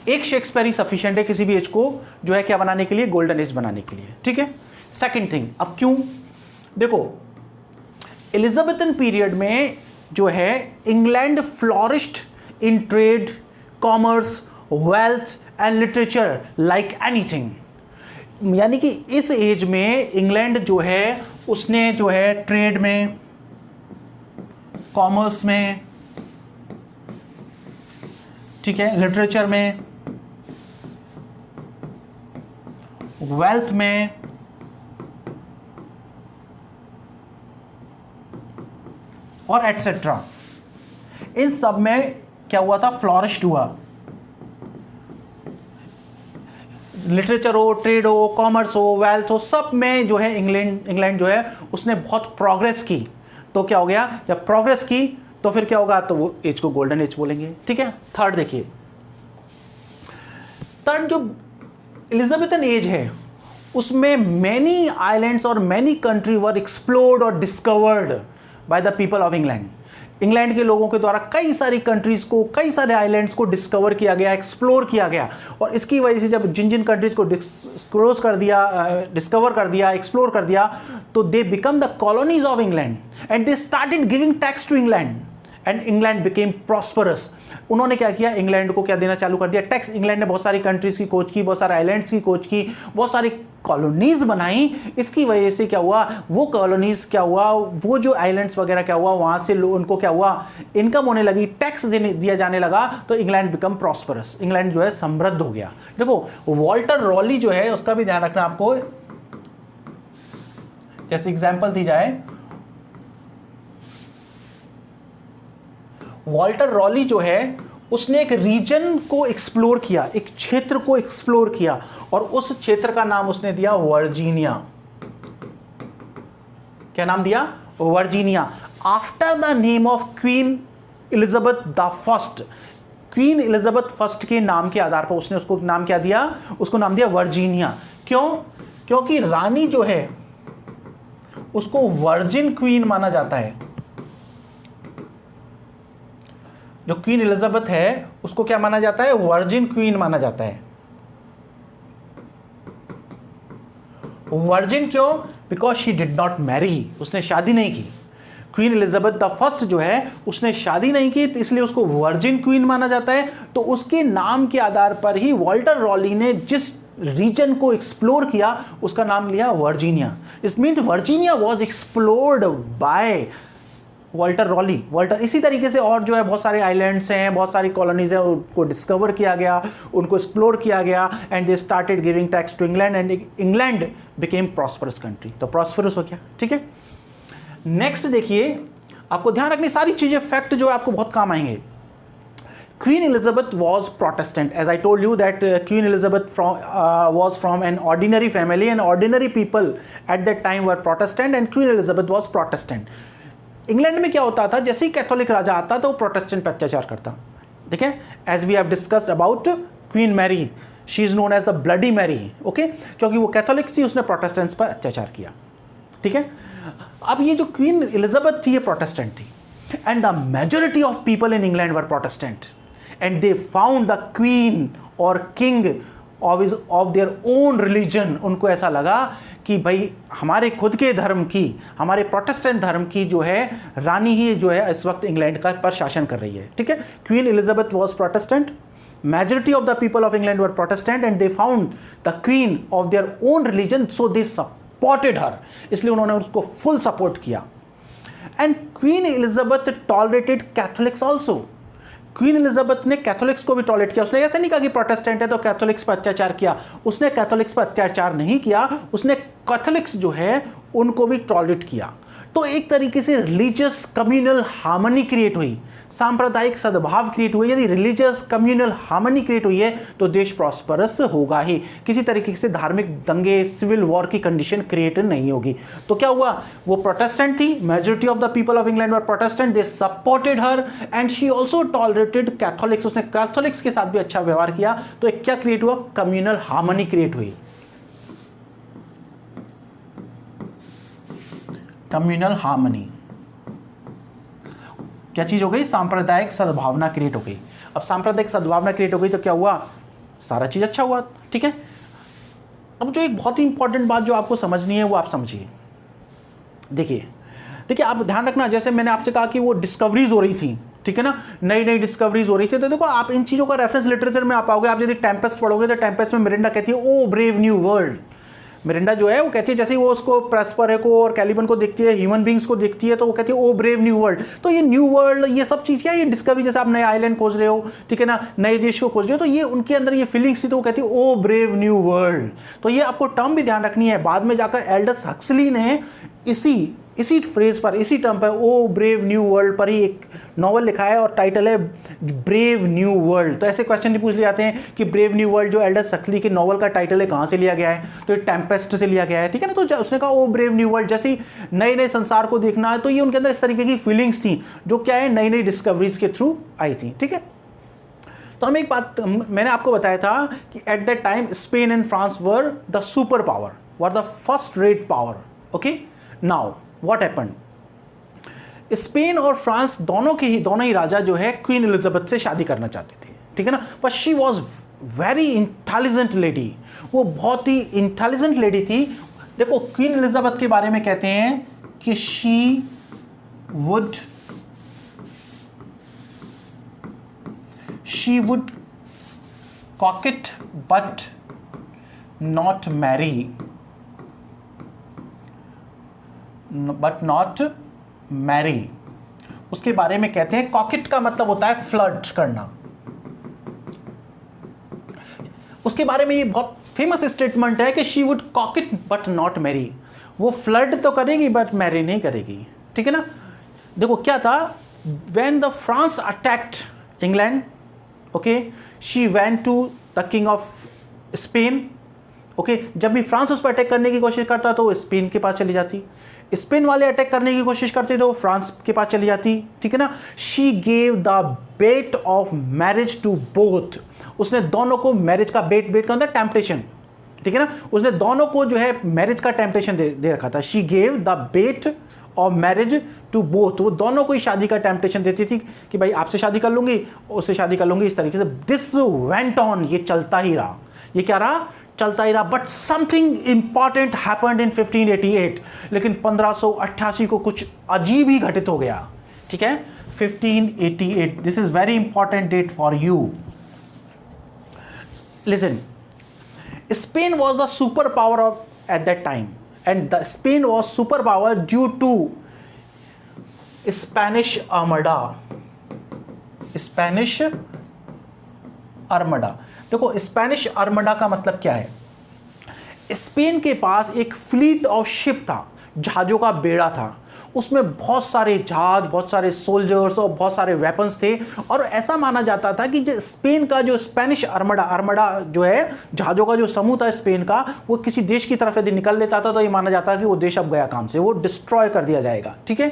एक शेक्सपियर ही सफिशिएंट है किसी भी एज को जो है क्या बनाने के लिए, गोल्डन एज बनाने के लिए। ठीक है। सेकंड थिंग, अब क्यों, देखो एलिजाबेथन पीरियड में जो है England flourished in trade, commerce, wealth and literature like anything। यानी कि इस एज में इंग्लैंड जो है उसने जो है ट्रेड में, कॉमर्स में, ठीक है, लिटरेचर में, वेल्थ में और एटसेट्रा, इन सब में क्या हुआ था, फ्लॉरिश्ड हुआ। लिटरेचर हो, ट्रेड हो, कॉमर्स हो, वेल्थ हो, सब में जो है इंग्लैंड जो है उसने बहुत प्रोग्रेस की। तो क्या हो गया, जब प्रोग्रेस की तो फिर क्या होगा, तो वो एज को गोल्डन एज बोलेंगे। ठीक है। थर्ड देखिए, थर्ड जो एलिजाबेथन एज है उसमें मैनी आइलैंड्स और मैनी कंट्री वर एक्सप्लोर्ड और discovered by the people of England. England के लोगों के द्वारा कई सारी कंट्रीज को, कई सारे आइलैंड्स को डिस्कवर किया गया, एक्सप्लोर किया गया। और इसकी वजह से जब जिन जिन कंट्रीज को डिस्कवर कर दिया, एक्सप्लोर कर दिया, तो they become the colonies of England and they started giving tax to England and England became prosperous. उन्होंने क्या किया, इंग्लैंड को क्या देना चालू कर दिया, टैक्स। इंग्लैंड ने बहुत सारी कंट्रीज की खोज की, बहुत सारे आइलैंड्स की खोज की, बहुत सारी कॉलोनीज बनाई। इसकी वजह से क्या हुआ, वो कॉलोनीज क्या हुआ, वो जो आइलैंड्स वगैरह क्या हुआ, वहां से उनको क्या हुआ, इनकम होने लगी, टैक्स दिया जाने लगा, तो इंग्लैंड बिकम प्रॉस्परस। इंग्लैंड जो है समृद्ध हो गया। देखो वॉल्टर रॉली जो है उसका भी ध्यान रखना आपको, जैसे एग्जाम्पल दी जाए, वॉल्टर रॉली जो है उसने एक रीजन को एक्सप्लोर किया, एक क्षेत्र को एक्सप्लोर किया, और उस क्षेत्र का नाम उसने दिया वर्जीनिया। क्या नाम दिया, Virginia, after the name of queen Elizabeth the first. Queen Elizabeth first के नाम के आधार पर उसने उसको नाम क्या दिया, उसको नाम दिया वर्जीनिया। क्यों, क्योंकि रानी जो है उसको वर्जिन क्वीन माना जाता है। जो क्वीन एलिजाबेथ है उसको क्या माना जाता है, वर्जिन क्वीन माना जाता है। वर्जिन क्यों, because she did not marry, उसने शादी नहीं की। क्वीन एलिजाबेथ द फर्स्ट जो है उसने शादी नहीं की, तो इसलिए उसको वर्जिन क्वीन माना जाता है। तो उसके नाम के आधार पर ही वॉल्टर रॉली ने जिस रीजन को एक्सप्लोर किया उसका नाम लिया Virginia. It means Virginia was explored by Walter really. Walter, इसी तरीके से और जो है बहुत सारे आइलैंड्स हैं, बहुत सारी कॉलोनीज हैं, उनको डिस्कवर किया गया, उनको एक्सप्लोर किया गया, and they started giving tax to England and England became prosperous country. तो प्रॉस्परस हो गया। ठीक है। नेक्स्ट देखिए, आपको ध्यान रखनी सारी चीजें, फैक्ट जो आपको बहुत काम आएंगे। Queen Elizabeth was Protestant. As I told you that Queen Elizabeth was from an ordinary family, and ordinary people at that time were Protestant, and Queen Elizabeth was Protestant. England में क्या होता था, जैसे ही कैथोलिक राजा आता तो वो Protestant पर अत्याचार करता। देखिए, as we have discussed about queen Mary, she is known as the bloody Mary. Okay, क्योंकि वो कैथोलिक थी, उसने प्रोटेस्टेंट्स पर अत्याचार किया। ठीक है। अब ये जो क्वीन एलिजाबेथ थी ये प्रोटेस्टेंट थी, and the majority of people in England were Protestant, and they found the queen और king of their own religion. उनको ऐसा लगा कि भाई हमारे खुद के धर्म की, हमारे प्रोटेस्टेंट धर्म की जो है रानी ही जो है इस वक्त इंग्लैंड का पर शासन कर रही है, ठीक है। Queen Elizabeth was Protestant, majority of the people of England were Protestant and they found the queen of their own religion, so they supported her, इसलिए उन्होंने उसको full support किया। and Queen Elizabeth tolerated Catholics also। Queen Elizabeth ने Catholics को भी tolerate किया। उसने ऐसे नहीं कहा कि प्रोटेस्टेंट है तो कैथोलिक्स पर अत्याचार किया, उसने कैथोलिक्स पर अत्याचार नहीं किया, उसने कैथोलिक्स जो है उनको भी टॉलरेट किया। तो एक तरीके से रिलीजियस कम्युनल हार्मनी क्रिएट हुई, सांप्रदायिक सद्भाव क्रिएट हुई। यदि रिलीजियस कम्युनल हार्मनी क्रिएट हुई है तो देश प्रॉस्परस होगा ही, किसी तरीके से धार्मिक दंगे, सिविल वॉर की कंडीशन क्रिएट नहीं होगी। तो क्या हुआ, वो प्रोटेस्टेंट थी, majority of the people of England were Protestant, they supported her and she also tolerated Catholics. उसने कैथोलिक्स के साथ भी अच्छा व्यवहार किया। तो एक क्या क्रिएट हुआ, कम्युनल हार्मनी क्रिएट हुई, कम्युनल हार्मनी। क्या चीज हो गई, सांप्रदायिक सद्भावना क्रिएट हो गई। अब सांप्रदायिक सद्भावना क्रिएट हो गई तो क्या हुआ, सारा चीज अच्छा हुआ, ठीक है। अब जो एक बहुत ही इंपॉर्टेंट बात जो आपको समझनी है वो आप समझिए। देखिए आप ध्यान रखना, जैसे मैंने आपसे कहा कि वो डिस्कवरीज हो रही थी, ठीक है ना, नई नई डिस्कवरीज हो रही थी। तो देखो आप इन चीजों का रेफरेंस लिटरेचर में आप पाओगे। आप यदि टेम्पेस्ट पढ़ोगे तो टेम्पेस्ट में मिरिंडा कहती है ओ ब्रेव न्यू वर्ल्ड। मिरिंडा जो है वो कहती है, जैसे ही वो उसको प्रेस्पर को और कैलिबन को देखती है, ह्यूमन बींग्स को देखती है, तो वो कहती है ओ ब्रेव न्यू वर्ल्ड। तो ये न्यू वर्ल्ड, ये सब चीज़ क्या है, ये डिस्कवरी, जैसे आप नए आइलैंड खोज रहे हो, ठीक है ना, नए देश को खोज रहे हो, तो ये उनके अंदर ये फीलिंग्स थी, तो वो कहती है ओ ब्रेव न्यू वर्ल्ड। तो ये आपको टर्म भी ध्यान रखनी है। बाद में जाकर एल्डस हक्सली ने इसी फ्रेज पर, इसी टर्म पर, ओ ब्रेव न्यू वर्ल्ड पर ही एक नॉवल लिखा है और टाइटल है ब्रेव न्यू वर्ल्ड। तो ऐसे क्वेश्चन भी पूछ लिए जाते हैं कि ब्रेव न्यू वर्ल्ड जो एल्डस हक्सली के नॉवल का टाइटल है कहाँ से लिया गया है, तो ये टेम्पेस्ट से लिया गया है, ठीक है ना। तो उसने कहा ओ ब्रेव न्यू वर्ल्ड, जैसे नए नए संसार को देखना है, तो ये उनके अंदर इस तरीके की फीलिंग्स थी जो क्या है, नई नई डिस्कवरीज के थ्रू आई थी, ठीक है। तो हम एक बात मैंने आपको बताया था कि eight that time Spain and France were the super power, were the first rate power, okay. Now what happened, Spain और फ्रांस दोनों ही राजा जो है क्वीन एलिजाबेथ से शादी करना चाहते थे, ठीक है ना। पर she was very intelligent lady, वो बहुत ही इंटेलिजेंट लेडी थी। देखो क्वीन एलिजाबेथ के बारे में कहते हैं कि she would coquet but not marry। उसके बारे में कहते हैं, कॉकेट का मतलब होता है फ्लर्ट करना। उसके बारे में ये बहुत फेमस स्टेटमेंट है कि she would कॉकेट but not marry. वो फ्लर्ट तो करेगी बट मैरी नहीं करेगी, ठीक है ना। देखो क्या था, when the France attacked England, okay, she went to the king of Spain, okay. जब भी फ्रांस उस पर अटैक करने की कोशिश करता तो वो स्पेन के पास चली जाती, स्पेन वाले अटैक करने की कोशिश करते तो वो फ्रांस के पास चली जाती, ठीक है ना। She gave the bet of marriage to both. उसने दोनों को मैरिज का बेट का अंदर टेम्पटेशन, ठीक है ना, उसने दोनों को जो है मैरिज का टेम्पटेशन दे रखा था। She gave the bet of marriage to both, वो दोनों को ही शादी का टेम्पटेशन देती थी कि भाई आपसे शादी कर लूंगी, उससे शादी कर लूंगी, इस तरीके से। दिस वेंट ऑन, ये चलता ही रहा, ये क्या रहा, चलता ही रहा। But something important happened in 1588, लेकिन 1588 को कुछ अजीब ही घटित हो गया, ठीक है। 1588, this is very important date for you. Listen, Spain was the super power of at that time, and the Spain was superpower due to Spanish Armada। Spanish Armada, देखो स्पेनिश आर्मडा का मतलब क्या है, स्पेन के पास एक fleet of ship था, जहाजों का बेड़ा था, उसमें बहुत सारे जहाज, बहुत सारे सोल्जर्स और बहुत सारे वेपन्स थे। और ऐसा माना जाता था कि जो स्पेन का जो स्पेनिश आर्मडा जो है, जहाजों का जो समूह था स्पेन का, वो किसी देश की तरफ यदि निकल लेता था तो ये माना जाता है कि वो देश अब गया काम से, वो डिस्ट्रॉय कर दिया जाएगा, ठीक है।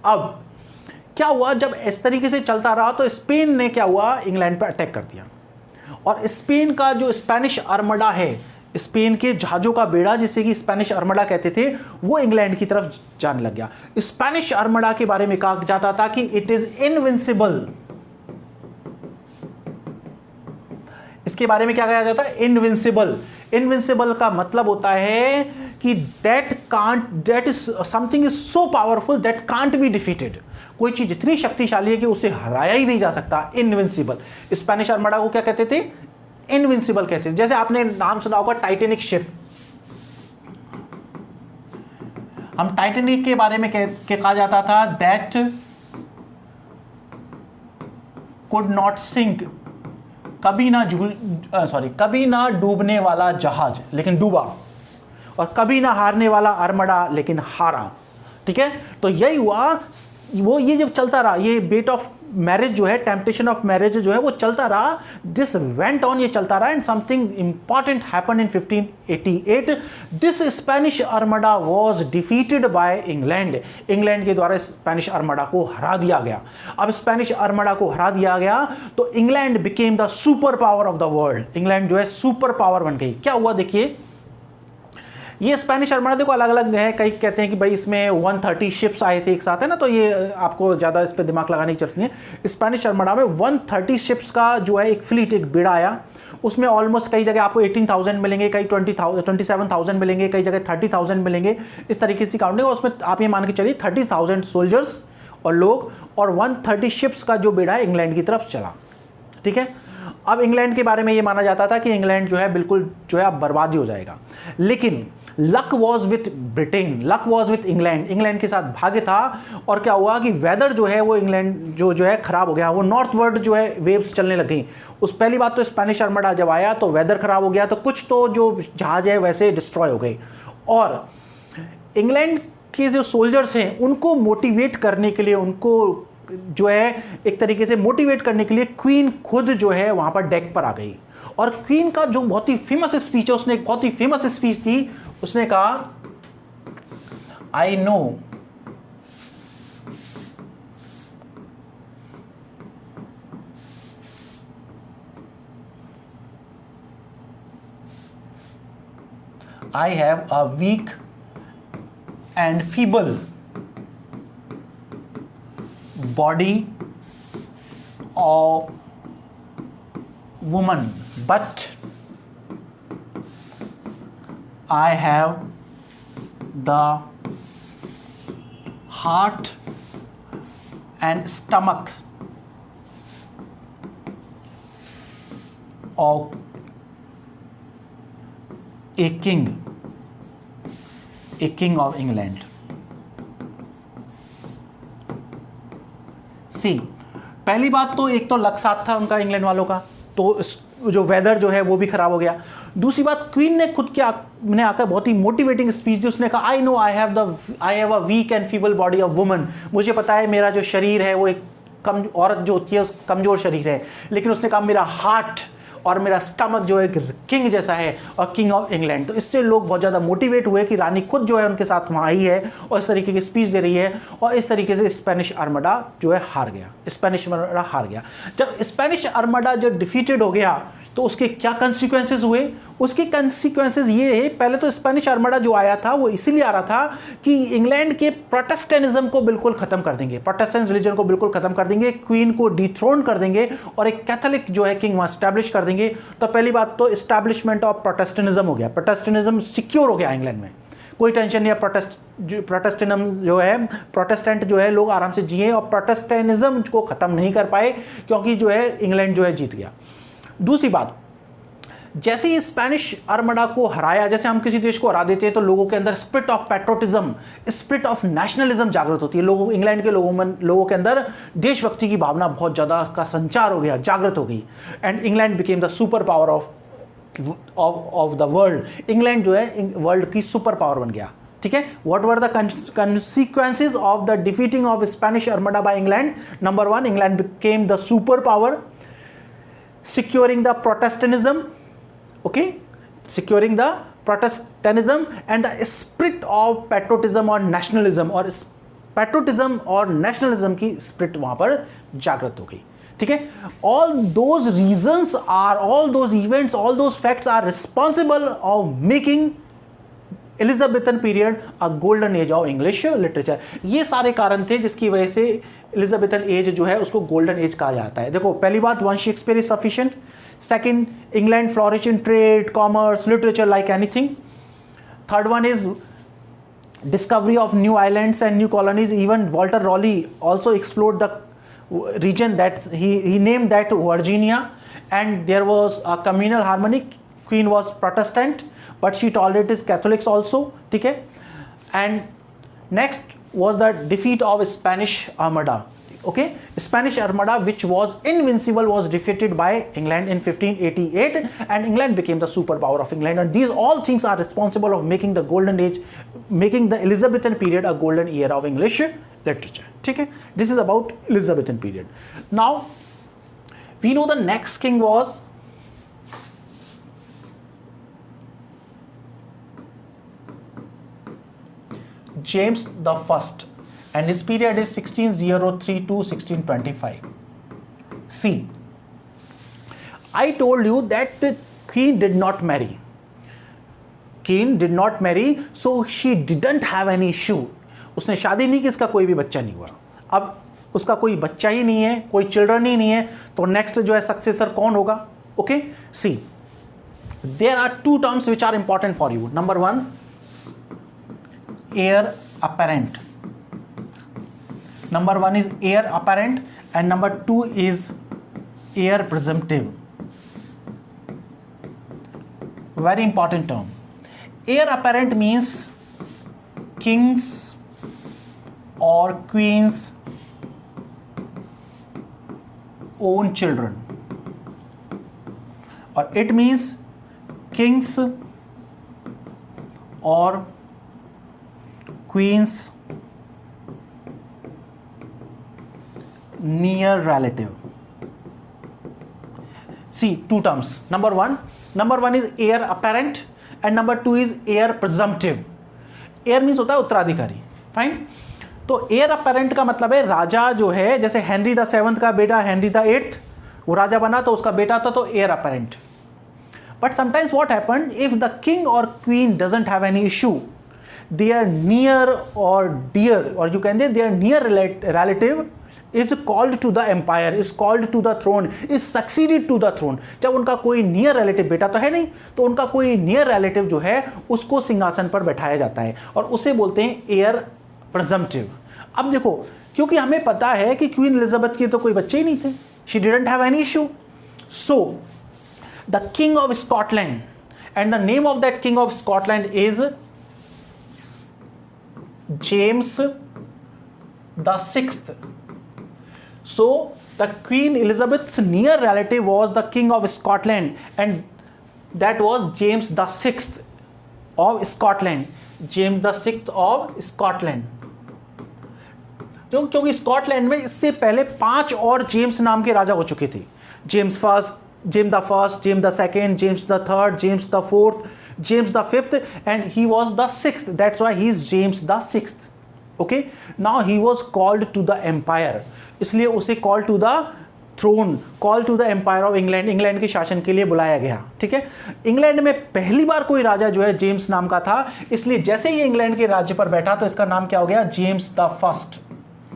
अब क्या हुआ, जब इस तरीके से चलता रहा तो स्पेन ने क्या हुआ, इंग्लैंड पर अटैक कर दिया। और स्पेन का जो स्पेनिश आर्मडा है, स्पेन के जहाजों का बेड़ा जिसे कि स्पेनिश आर्मडा कहते थे, वो इंग्लैंड की तरफ जाने लग गया। स्पेनिश आर्मडा के बारे में कहा जाता था कि इट इज इनविंसिबल, इसके बारे में क्या कहा जाता है? इनविंसिबल। इनविंसिबल का मतलब होता है कि that is something is so powerful that can't be defeated. कोई चीज इतनी शक्तिशाली है कि उसे हराया ही नहीं जा सकता, इनविंसिबल। स्पेनिश आर्मडा को क्या कहते थे? इनविंसिबल कहते थे। जैसे आपने नाम सुना होगा टाइटैनिक शिप। हम टाइटैनिक के बारे में कहा जाता था दैट कुड नॉट सिंक, कभी ना डूबने वाला जहाज लेकिन डूबा, और कभी ना हारने वाला आर्मडा लेकिन हारा। ठीक है, तो यही हुआ। वो ये जब चलता रहा, ये बेट ऑफ मैरिज जो है, टेम्पटेशन ऑफ मैरिज जो है वो चलता रहा, दिस वेंट ऑन, ये चलता रहा, and something important happened in 1588। This Spanish armada was defeated by England. England के द्वारा स्पेनिश आर्मडा को हरा दिया गया। अब स्पेनिश आर्मडा को हरा दिया गया तो England became the super power of the world. England जो है सुपर पावर बन गई। क्या हुआ देखिए, ये स्पेनिश आर्मडा देखो अलग अलग है। कई कहते हैं कि भाई इसमें 130 शिप्स आए थे एक साथ, है ना, तो ये आपको ज़्यादा इस पर दिमाग लगाने की जरूरत नहीं है। स्पेनिश आर्मडा में 130 शिप्स का जो है एक फ्लीट, एक बेड़ा आया। उसमें ऑलमोस्ट कई जगह आपको 18,000 मिलेंगे, कई 27,000 मिलेंगे, कई जगह 30,000 मिलेंगे। इस तरीके से काउंटिंग, उसमें आप ये मान के चलिए 30,000 सोल्जर्स और लोग, और 130 शिप्स का जो बेड़ा है इंग्लैंड की तरफ चला। ठीक है, अब इंग्लैंड के बारे में ये माना जाता था कि इंग्लैंड जो है बिल्कुल जो है अब बर्बाद ही हो जाएगा। लेकिन luck was with Britain, luck was with England. England के साथ भाग्य था, और क्या हुआ कि वेदर जो है वो इंग्लैंड जो है खराब हो गया। वो नॉर्थवर्ड जो है वेव्स चलने लग गई। उस पहली बात तो स्पेनिश आर्मडा जब आया तो वेदर खराब हो गया, तो कुछ तो जो जहाज है वैसे डिस्ट्रॉय हो गए। और इंग्लैंड के जो सोल्जर्स हैं उनको मोटिवेट करने के लिए, उनको जो है एक तरीके से मोटिवेट करने के लिए क्वीन खुद जो है वहाँ पर डेक पर आ गई। और क्वीन का जो बहुत ही फेमस स्पीच है, उसने एक बहुत ही फेमस स्पीच दी। उसने कहा, I no I have a weak and feeble body of woman, but I have the heart and stomach of a king of England. See, पहली बात तो एक तो लक साथ था उनका इंग्लैंड वालों का, तो जो वेदर जो है वो भी खराब हो गया। दूसरी बात, क्वीन ने खुद क्या ने आकर बहुत ही मोटिवेटिंग स्पीच दी। उसने कहा, I know I have a weak and feeble body of woman. मुझे पता है मेरा जो शरीर है वो एक औरत जो होती है उस कमजोर शरीर है, लेकिन उसने कहा मेरा हार्ट और मेरा स्टमक जो है किंग जैसा है, और किंग ऑफ इंग्लैंड। तो इससे लोग बहुत ज़्यादा मोटिवेट हुए कि रानी खुद जो है उनके साथ वहाँ आई है और इस तरीके की स्पीच दे रही है, और इस तरीके से स्पेनिश आर्मडा जो है हार गया। स्पेनिश आर्मडा हार गया। जब स्पेनिश आर्मडा जब डिफीटेड हो गया तो उसके क्या कंसिक्वेंसेस हुए? उसके कंसिक्वेंसेस ये है, पहले तो स्पेनिश आर्मडा जो आया था वो इसीलिए आ रहा था कि इंग्लैंड के प्रोटेस्टेंटिज्म को बिल्कुल खत्म कर देंगे, प्रोटेस्टेंट रिलीजन को बिल्कुल खत्म कर देंगे, क्वीन को डिथ्रोन कर देंगे और एक कैथोलिक जो है किंग वहाँ स्टैब्लिश कर देंगे। तो पहली बात तो इस्टेब्लिशमेंट ऑफ प्रोटेस्टेंटिज्म हो गया, प्रोटेस्टेंटिज्म सिक्योर हो गया इंग्लैंड में, कोई टेंशन नहीं है। प्रोटेस्टेंटिज्म जो है, प्रोटेस्टेंट जो है लोग आराम से जिए, और प्रोटेस्टेंटिज्म को खत्म नहीं कर पाए क्योंकि जो है इंग्लैंड जो है जीत गया। दूसरी बात, जैसे ही स्पेनिश आर्मडा को हराया, जैसे हम किसी देश को हरा देते हैं तो लोगों के अंदर spirit of patriotism, spirit of nationalism जागृत होती है। लोगों, इंग्लैंड के लोगों के अंदर देशभक्ति की भावना बहुत ज़्यादा का संचार हो गया, जागृत हो गई, and England became the super power of the world. England जो है वर्ल्ड की सुपर पावर बन गया। ठीक है, what were the consequences of the defeating of Spanish armada by England? Number 1, England became the super power, securing the Protestantism, okay, securing the Protestantism and the spirit of patriotism और nationalism, और patriotism और nationalism की spirit वहाँ पर जागृत हो गई। ठीक है, all those reasons are, all those events, all those facts are responsible of making Elizabethan period a golden age of English literature. ये सारे कारण थे जिसकी वजह से एलिजाबेथन एज जो है उसको गोल्डन एज कहा जाता है। देखो, पहली बात, one Shakespeare is sufficient. Second, England flourished in trade, commerce, literature like anything. Third one is discovery of new islands and new colonies. Even Walter Raleigh also explored the region that he named that Virginia, and there was a communal harmony. Queen was Protestant, but she tolerated Catholics also. Okay? And next was the defeat of Spanish Armada. Okay, Spanish Armada, which was invincible, was defeated by England in 1588, and England became the superpower of England. And these all things are responsible of making the golden age, making the Elizabethan period a golden era of English literature. Okay, this is about Elizabethan period. Now we know the next king was James the First, and his period is 1603 to 1625. See, I told you that the queen did not marry. Queen did not marry, so she didn't have any issue. उसने शादी नहीं की, इसका कोई भी बच्चा नहीं हुआ. अब उसका कोई बच्चा ही नहीं है, कोई चिल्ड्रन ही नहीं है, तो नेक्स्ट जो है सक्सेसर कौन होगा? Okay, see, there are two terms which are important for you. Number one, heir apparent. Number one is heir apparent, and number two is heir presumptive. Very important term. Heir apparent means kings or queens own children, or it means kings or queens near relative. See, two terms. Number one is heir apparent, and number two is heir presumptive. Heir means होता है उत्तराधिकारी. Fine. तो heir apparent का मतलब है राजा जो है, जैसे हेनरी द 7th का बेटा हेनरी द 8th, वो राजा बना तो उसका बेटा था, तो heir apparent. But sometimes what happened if the king और queen doesn't have any issue, their near or dear, or you can say their near relative is called to the empire, is called to the throne, is succeeded to the throne. जब उनका कोई near relative, बेटा तो है नहीं, तो उनका कोई near relative जो है उसको सिंहासन पर बैठाया जाता है, और उसे बोलते हैं heir presumptive. अब देखो, क्योंकि हमें पता है कि क्वीन एलिजाबेथ के तो कोई बच्चे ही नहीं थे, she didn't have any issue. So the king of Scotland, and the name of that king of Scotland is James the 6th. So the Queen Elizabeth's near relative was the King of Scotland, and that was James the 6th of Scotland. James the 6th of Scotland. क्योंकि Scotland में इससे पहले 5 और James नाम के राजा हो चुके थे. James the first, James the second, James the third, James the fourth, James the 5th, and he was the 6th. That's why he is James the 6th. Okay, now he was called to the empire, इसलिए उसे called to the throne, called to the empire of England, England के शासन के लिए बुलाया गया. ठीक है, इंग्लैंड में पहली बार कोई राजा जो है जेम्स नाम का था, इसलिए जैसे ही इंग्लैंड के राज्य पर बैठा तो इसका नाम क्या हो गया? James the first.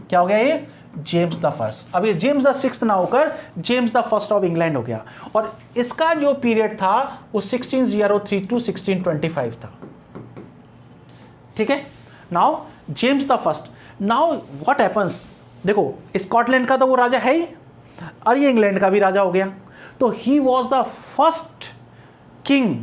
क्या हो गया ये? James the first. अब ये जेम्स द 6th ना होकर James the first of England हो गया, और इसका जो पीरियड था वो 1603 टू 1625 था. ठीक है, now James the first. Now what happens, देखो स्कॉटलैंड का तो वो राजा है ही, और ये इंग्लैंड का भी राजा हो गया. तो ही was the first king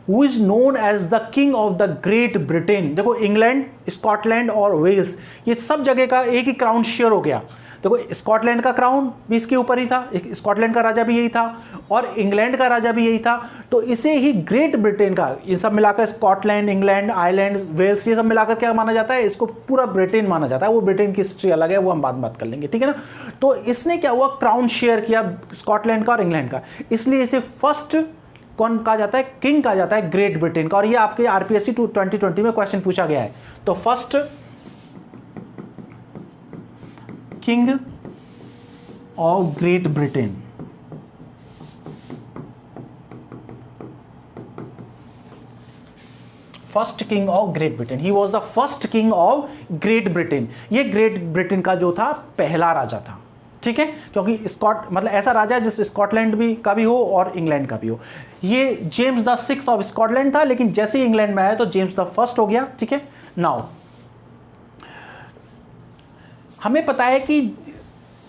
who is known as the king of the Great Britain. देखो इंग्लैंड, स्कॉटलैंड और वेल्स, ये सब जगह का एक ही क्राउन शेयर हो गया. देखो स्कॉटलैंड का क्राउन भी इसके ऊपर ही था, स्कॉटलैंड का राजा भी यही था, और इंग्लैंड का राजा भी यही था. तो इसे ही ग्रेट ब्रिटेन का, ये सब मिलाकर स्कॉटलैंड, इंग्लैंड, आयरलैंड, वेल्स, ये सब मिलाकर क्या माना जाता है? इसको पूरा ब्रिटेन माना जाता है. वो ब्रिटेन की हिस्ट्री अलग है, वो हम बात कर लेंगे. ठीक है ना. तो इसने क्या हुआ? क्राउन शेयर किया स्कॉटलैंड का और इंग्लैंड का, इसलिए इसे फर्स्ट कौन कहा जाता है? किंग कहा जाता है ग्रेट ब्रिटेन का. और ये आपके आरपीएससी 2020 में क्वेश्चन पूछा गया है. तो first king of great Britain, first king of great Britain, he was the first king of great Britain. ये ग्रेट ब्रिटेन का जो था पहला राजा था. ठीक है, क्योंकि मतलब ऐसा राजा जिस स्कॉटलैंड भी का भी हो और इंग्लैंड का भी हो। ये James the sixth of Scotland था, लेकिन जैसे ही इंग्लैंड में आया तो जेम्स द फर्स्ट हो गया। ठीक है, नाउ हमें पता है कि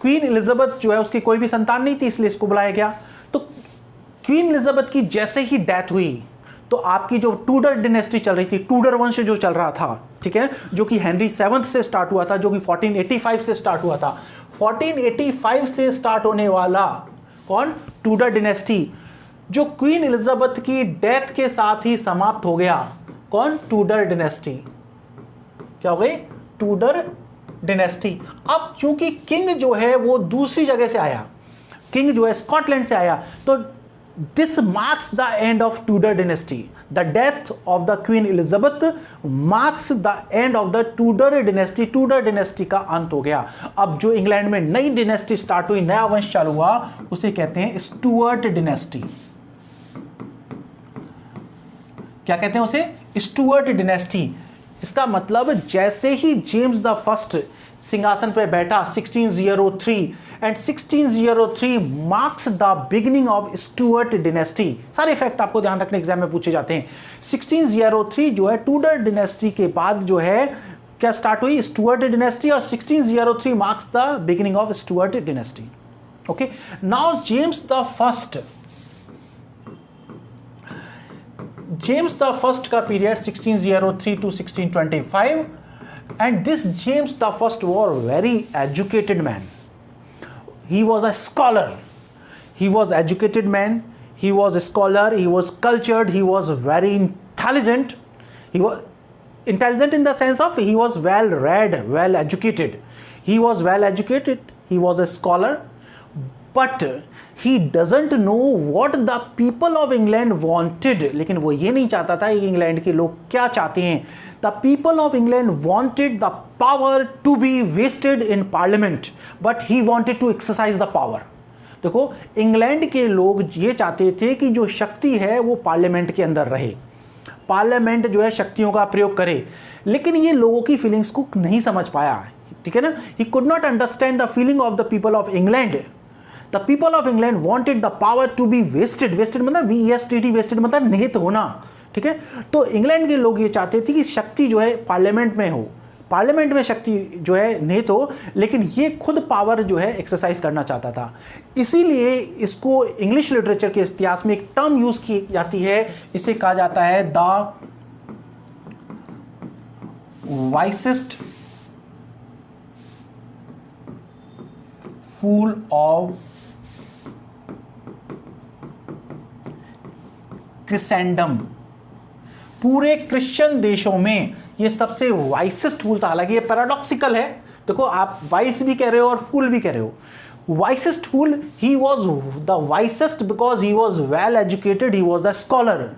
क्वीन एलिजाबेथ जो है उसकी कोई भी संतान नहीं थी, इसलिए इसको बुलाया गया। तो क्वीन एलिजाबेथ की जैसे ही डेथ हुई तो आपकी जो टूडर डिनेस्टी चल रही थी, टूडर वंश जो चल रहा था, ठीक है, जो कि हेनरी 7 से स्टार्ट हुआ था, जो कि 1485 से स्टार्ट हुआ था। 1485 से स्टार्ट होने वाला कौन, टूडर डिनेस्टी, जो क्वीन एलिजाबेथ की डेथ के साथ ही समाप्त हो गया। कौन, टूडर डिनेस्टी। क्या हो गई, टूडर डिनेस्टी। अब चूंकि किंग जो है वो दूसरी जगह से आया, किंग जो है स्कॉटलैंड से आया, तो this marks the end of Tudor dynasty. The death of the queen Elizabeth marks the end of the Tudor dynasty. Tudor dynasty का अंत हो गया। अब जो इंग्लैंड में नई डिनेस्टी स्टार्ट हुई, नया वंश चालू हुआ, उसे कहते हैं स्टुअर्ट डिनेस्टी। क्या कहते हैं उसे, स्टुअर्ट डिनेस्टी। इसका मतलब जैसे ही जेम्स द फर्स्ट सिंहासन पर बैठा 1603 and 1603 marks the beginning of Stuart dynasty. सारे फैक्ट आपको ध्यान रखने एग्जाम में पूछे जाते हैं। 1603 जो है टूडर डिनेस्टी के बाद जो है क्या स्टार्ट हुई, स्टुअर्ट डिनेस्टी, और 1603 marks the beginning of Stuart dynasty. Okay, now James the first का period 1603 to 1625, and this James the First was very educated man. He was a scholar. He was educated man. He was a scholar. He was cultured. He was very intelligent. He was intelligent in the sense of he was well read, well educated. He was well educated. He was a scholar, but he doesn't know what the people of England wanted. लेकिन वो ये नहीं चाहता था कि England के लोग क्या चाहते हैं। The people of England wanted the power to be wasted in parliament, but he wanted to exercise the power. देखो, इंग्लैंड के लोग ये चाहते थे कि जो शक्ति है वो पार्लियामेंट के अंदर रहे, पार्लियामेंट जो है शक्तियों का प्रयोग करे, लेकिन ये लोगों की फीलिंग्स को नहीं समझ पाया। ठीक है ना, he could not understand the feeling of the people of England. The people of England wanted the power to be wasted. Wasted मतलब VESTD, wasted मतलब निहित होना। ठीक है, तो इंग्लैंड के लोग ये चाहते थे कि शक्ति जो है पार्लियामेंट में हो, पार्लियामेंट में शक्ति जो है निहित हो, लेकिन ये खुद पावर जो है एक्सरसाइज करना चाहता था। इसीलिए इसको इंग्लिश लिटरेचर के इतिहास में एक टर्म यूज की जाती है, इसे कहा जाता है द वाइसेस्ट फूल ऑफ क्रिसेंडम। पूरे क्रिश्चियन देशों में ये सबसे वाइसेस्ट फूल था। हालांकि ये पैराडॉक्सिकल है, देखो आप वाइस भी कह रहे हो और फूल भी कह रहे हो। Wisest fool, he was the wisest because he was well educated, he was the scholar,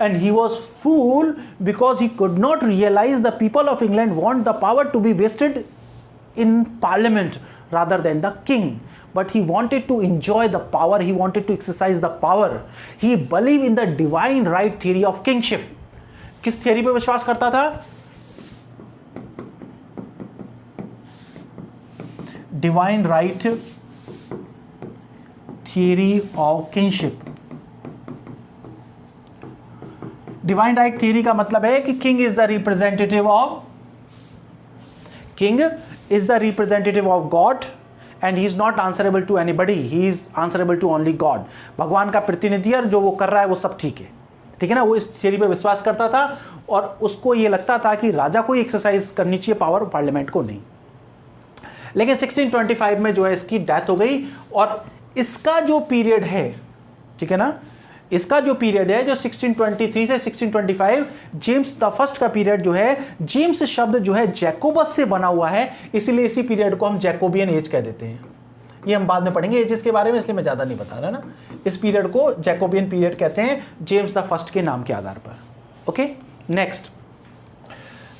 and he was fool because he could not realize the people of England want the power to be vested in parliament rather than the king. But he wanted to enjoy the power, he wanted to exercise the power. He believed in the divine right theory of kingship. किस theory पे विश्वास करता था? Divine right theory of kingship. Divine right theory का मतलब है कि king is the representative of God and he is not answerable to anybody, he is answerable to only God. भगवान का प्रतिनिधि है, जो वो कर रहा है वो सब ठीक है। ठीक है ना, वो इस थियरी पे विश्वास करता था और उसको ये लगता था कि राजा को ही एक्सरसाइज करनी चाहिए पावर, पार्लियामेंट को नहीं। लेकिन 1625 में जो है इसकी डेथ हो गई और इसका जो पीरियड है, ठीक है ना, इसका जो पीरियड है जो 1623 से 1625, जेम्स द फर्स्ट का पीरियड जो है, जेम्स शब्द जो है जैकोबस से बना हुआ है, इसीलिए इसी पीरियड को हम जैकोबियन एज कह देते हैं। ये हम बाद में पढ़ेंगे एजेस के बारे में, इसलिए मैं ज़्यादा नहीं बता रहा ना। इस पीरियड को जैकोबियन पीरियड कहते हैं जेम्स द फर्स्ट के नाम के आधार पर। ओके,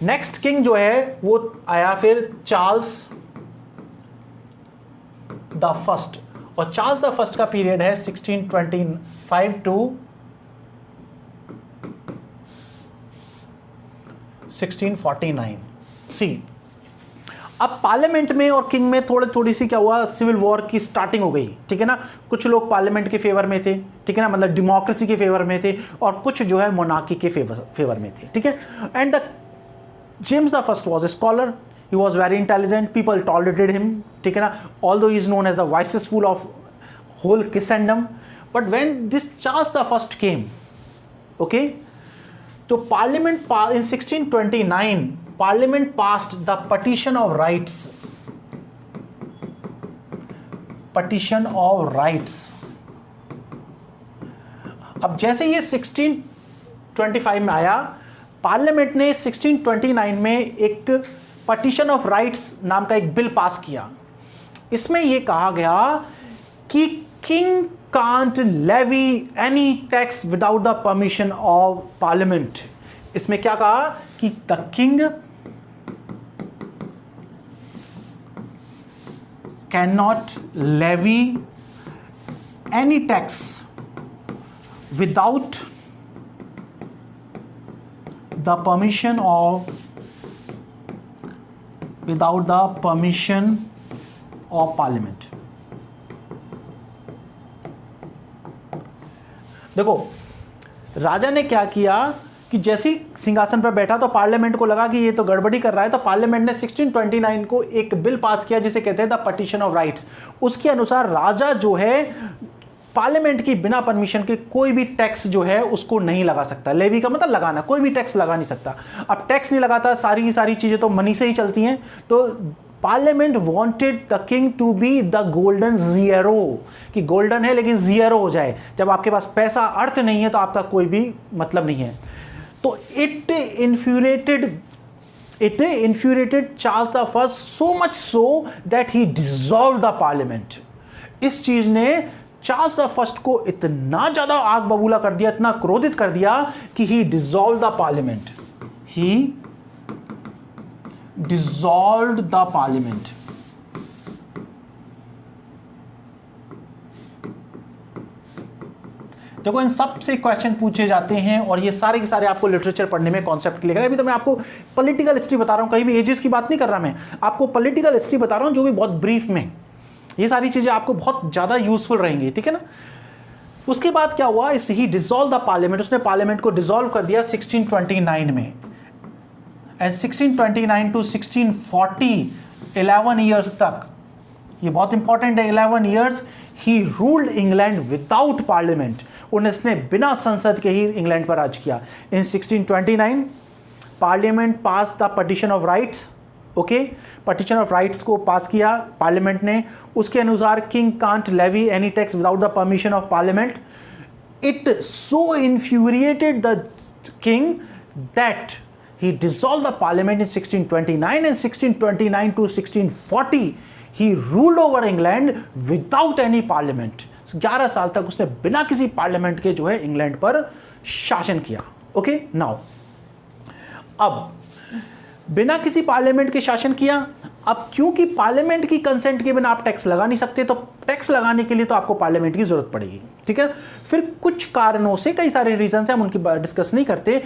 नेक्स्ट किंग जो है वो आया फिर चार्ल्स द फर्स्ट, और चार्ल्स द फर्स्ट का पीरियड है 1625 टू 1649। सी, अब पार्लियामेंट में और किंग में थोड़ी सी क्या हुआ, सिविल वॉर की स्टार्टिंग हो गई, ठीक है ना। कुछ लोग पार्लियामेंट के फेवर में थे, ठीक है ना, मतलब डेमोक्रेसी के फेवर में थे, और कुछ जो है मोनार्की के फेवर में थे, ठीक है। And the James the first was a scholar, he was very intelligent, people tolerated him, ठीक है ना, although he is known as the wisest fool of whole Christendom. But when this Charles the First came, okay, तो parliament in 1629 parliament passed the petition of rights, petition of rights. अब जैसे ये 1625 में आया, parliament ने 1629 में एक petition of rights नाम का एक बिल पास किया। इसमें यह कहा गया कि king can't levy any tax without the permission of parliament. इसमें क्या कहा कि the king can not levy any tax without the permission of without the permission of parliament. देखो राजा ने क्या किया कि जैसे ही सिंहासन पर बैठा तो पार्लियामेंट को लगा कि ये तो गड़बड़ी कर रहा है, तो पार्लियामेंट ने 1629 को एक बिल पास किया जिसे कहते हैं द पटिशन ऑफ राइट्स। उसके अनुसार राजा जो है पार्लियामेंट की बिना परमिशन के कोई भी टैक्स जो है उसको नहीं लगा सकता। लेवी का मतलब लगाना, कोई भी टैक्स लगा नहीं सकता। अब टैक्स नहीं लगाता, सारी की सारी चीजें तो मनी से ही चलती हैं। तो parliament wanted the king to be the golden zero, कि गोल्डन है लेकिन जीरो हो जाए। जब आपके पास पैसा अर्थ नहीं है तो आपका कोई भी मतलब नहीं है। तो it infuriated Charles the first so much so that he dissolved the parliament. इस चीज ने चार्ल्स द फर्स्ट को इतना ज्यादा आग बबूला कर दिया, इतना क्रोधित कर दिया कि he dissolve the parliament. He dissolved the parliament. देखो इन सब से क्वेश्चन पूछे जाते हैं और ये सारे के सारे आपको लिटरेचर पढ़ने में कॉन्सेप्ट क्लियर है। अभी तो मैं आपको पॉलिटिकल हिस्ट्री बता रहा हूं, कहीं भी एजेस की बात नहीं कर रहा, मैं आपको पॉलिटिकल हिस्ट्री बता रहा हूं जो भी बहुत ब्रीफ में। ये सारी चीजें आपको बहुत ज्यादा यूजफुल रहेंगी, ठीक है ना। उसके बाद क्या हुआ, इस ही डिसॉल्व द पार्लियामेंट, उसने पार्लियामेंट को डिसॉल्व कर दिया 1629 में। एंड 1629 टू 1640 11 ईयर्स तक, ये बहुत इंपॉर्टेंट है, 11 years he ruled England without parliament. उन्होंने बिना संसद के ही इंग्लैंड पर राज किया। In 1629 parliament pass the petition of rights, okay, petition of rights को पास किया पार्लियामेंट ने। उसके अनुसार king can't levy any tax without the permission of parliament. It so infuriated the king that he dissolved the parliament in 1629 and 1629 to 1640 he ruled over England without any parliament. 11 साल तक उसने बिना किसी parliament के जो है England पर शासन किया। ओके, नाउ अब बिना किसी पार्लियामेंट के शासन किया। अब क्योंकि पार्लियामेंट की कंसेंट के बिना आप टैक्स लगा नहीं सकते, तो टैक्स लगाने के लिए तो आपको पार्लियामेंट की जरूरत पड़ेगी, ठीक है। फिर कुछ कारणों से, कई सारे रीजन से, हम उनकी डिस्कस नहीं करते,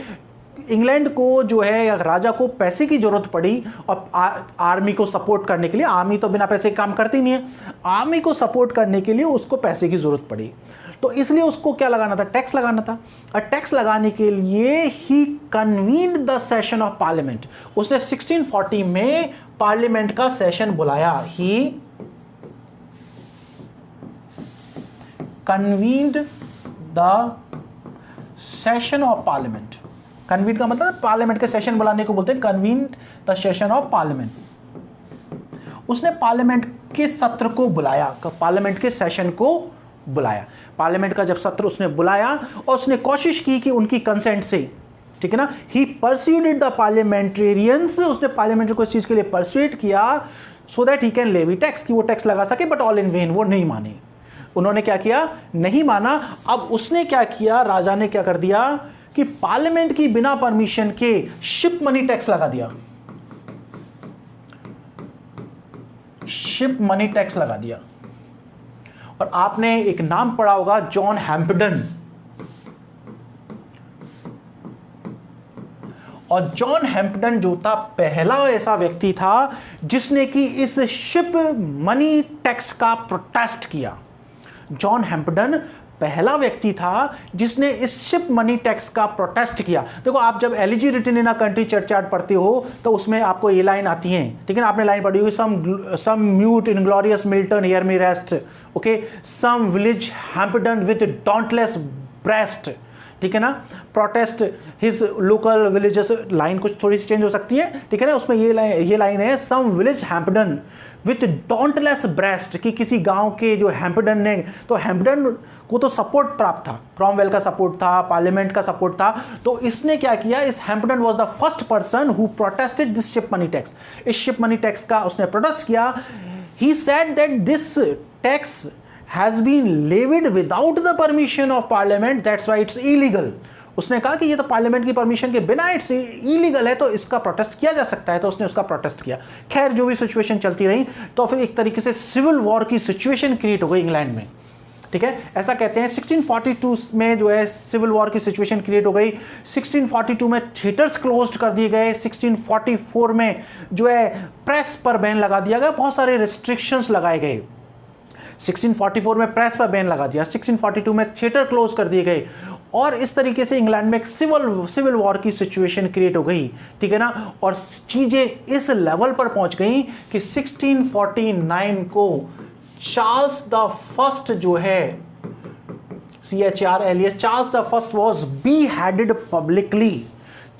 इंग्लैंड को जो है या राजा को पैसे की जरूरत पड़ी और आर्मी को सपोर्ट करने के लिए। आर्मी तो बिना पैसे काम करती नहीं है, आर्मी को सपोर्ट करने के लिए उसको पैसे की जरूरत पड़ी। तो इसलिए उसको क्या लगाना था, टैक्स लगाना था। और टैक्स लगाने के लिए he convened the session of parliament. उसने 1640 में पार्लियामेंट का सेशन बुलाया। He convened the session of parliament. Convene का मतलब पार्लियामेंट के सेशन बुलाने को बोलते हैं, convene the session of parliament. उसने पार्लियामेंट के सत्र को बुलाया, पार्लियामेंट के सेशन को बुलाया। पार्लियामेंट का जब सत्र उसने बुलाया और उसने कोशिश की कि उनकी कंसेंट से, ठीक है ना, ही परस्यूडेड द पार्लियामेंटेरियंस, उसने पार्लियामेंट को इस चीज के लिए परस्यूड किया so that he can levy tax, कि वो टैक्स लगा सके, बट ऑल इन वेन, वो नहीं माने। उन्होंने क्या किया, नहीं माना। अब उसने क्या किया, राजा ने क्या कर दिया कि पार्लियामेंट की बिना परमिशन के शिप मनी टैक्स लगा दिया, शिप मनी टैक्स लगा दिया। और आपने एक नाम पढ़ा होगा, जॉन हैम्पडन। और जॉन हैम्पडन जो था पहला ऐसा व्यक्ति था जिसने कि इस शिप मनी टैक्स का प्रोटेस्ट किया। जॉन हैम्पडन पहला व्यक्ति था जिसने इस शिप मनी टैक्स का प्रोटेस्ट किया। देखो, आप जब elegy written in a country churchyard पढ़ते हो तो उसमें आपको ये लाइन आती है, ठीक है ना, आपने लाइन पढ़ी होगी, some mute inglorious Milton here me rest, okay, some village Hampden with dauntless breast, ठीक है ना, protest his local villages, line कुछ थोड़ी सी चेंज हो सकती है, ठीक है ना, उसमें ये लाइन है, सम विलेज हैम्पडन विथ डॉन्टलेस ब्रेस्ट, कि किसी गांव के जो हैम्पडन ने, तो हैम्पडन को तो सपोर्ट प्राप्त था, क्रॉमवेल का सपोर्ट था, पार्लियामेंट का सपोर्ट था, तो इसने क्या किया, इस Hampden was the first person who protested this ship money tax, इस शिप मनी टैक्स का उसने प्रोटेस्ट किया। He said that this tax has been levied without the permission of parliament, that's why it's illegal। उसने कहा कि ये तो parliament की परमिशन के बिना इट्स इलीगल है, तो इसका प्रोटेस्ट किया जा सकता है, तो उसने उसका प्रोटेस्ट किया। खैर, जो भी सिचुएशन चलती रही, तो फिर एक तरीके से सिविल वॉर की सिचुएशन क्रिएट हो गई इंग्लैंड में, ठीक है, ऐसा कहते हैं। 1642 में जो है सिविल वॉर की सिचुएशन क्रिएट हो गई। 1642 में थिएटर्स क्लोज्ड कर दिए गए। 1644 में जो है प्रेस पर बैन लगा दिया गया, बहुत सारे रिस्ट्रिक्शंस लगाए गए। 1644 में प्रेस पर बैन लगा दिया, 1642 में थिएटर क्लोज कर दिए गए, और इस तरीके से इंग्लैंड में एक सिविल वॉर की सिचुएशन क्रिएट हो गई, ठीक है ना। और चीजें इस लेवल पर पहुंच गई कि 1649 को चार्ल्स द फर्स्ट जो है, CHRLES, Charles the first was be headed publicly.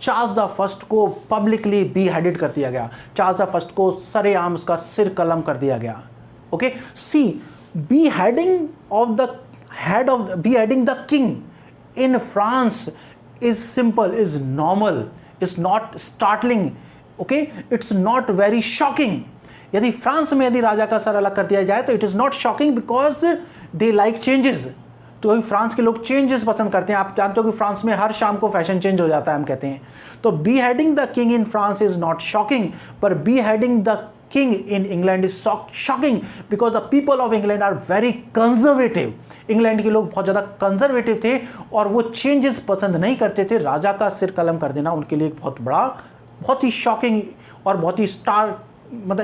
Charles the first को पब्लिकली बी हेडेड कर दिया गया, चार्ल्स द फर्स्ट को सरेआम उसका सिर कलम कर दिया गया। Okay, see, beheading the king in France is simple, is normal, is not startling, okay, it's not very shocking। यदि फ्रांस में यदि राजा का सर अलग कर दिया जाए तो it is not shocking, because they like changes. तो फ्रांस के लोग चेंजेस पसंद करते हैं। आप जानते हो कि फ्रांस में हर शाम को फैशन चेंज हो जाता है, हम कहते हैं। तो beheading the king in France is not shocking, पर beheading the king in England is shocking because the people of England are very conservative। England के लोग बहुत ज़्यादा कंजर्वेटिव थे और वो चेंजेस पसंद नहीं करते थे। राजा का सिर कलम कर देना उनके लिए बहुत बड़ा, बहुत ही शॉकिंग और बहुत ही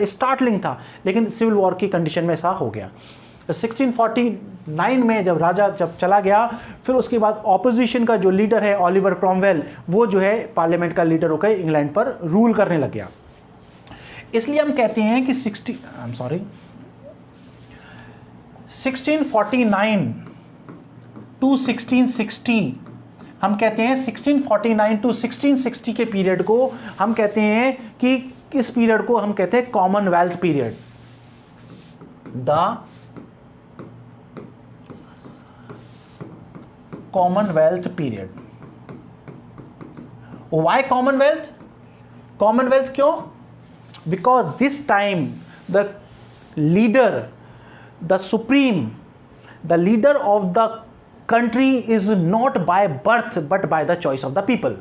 स्टार्टलिंग था। लेकिन सिविल वॉर की कंडीशन में ऐसा हो गया। 1649 में जब राजा चला गया, फिर उसके बाद ऑपोजिशन का जो लीडर है ओलिवर क्रॉमवेल, वो जो है पार्लियामेंट का लीडर होकर इंग्लैंड पर रूल करने लग गया। इसलिए हम कहते हैं कि 1649 टू 1660, हम कहते हैं 1649 टू 1660 के पीरियड को हम कहते हैं कि इस पीरियड को हम कहते हैं Commonwealth period. The Commonwealth period. Why Commonwealth? Commonwealth क्यों? Because this time the leader, the supreme, the leader of the country is not by birth but by the choice of the people।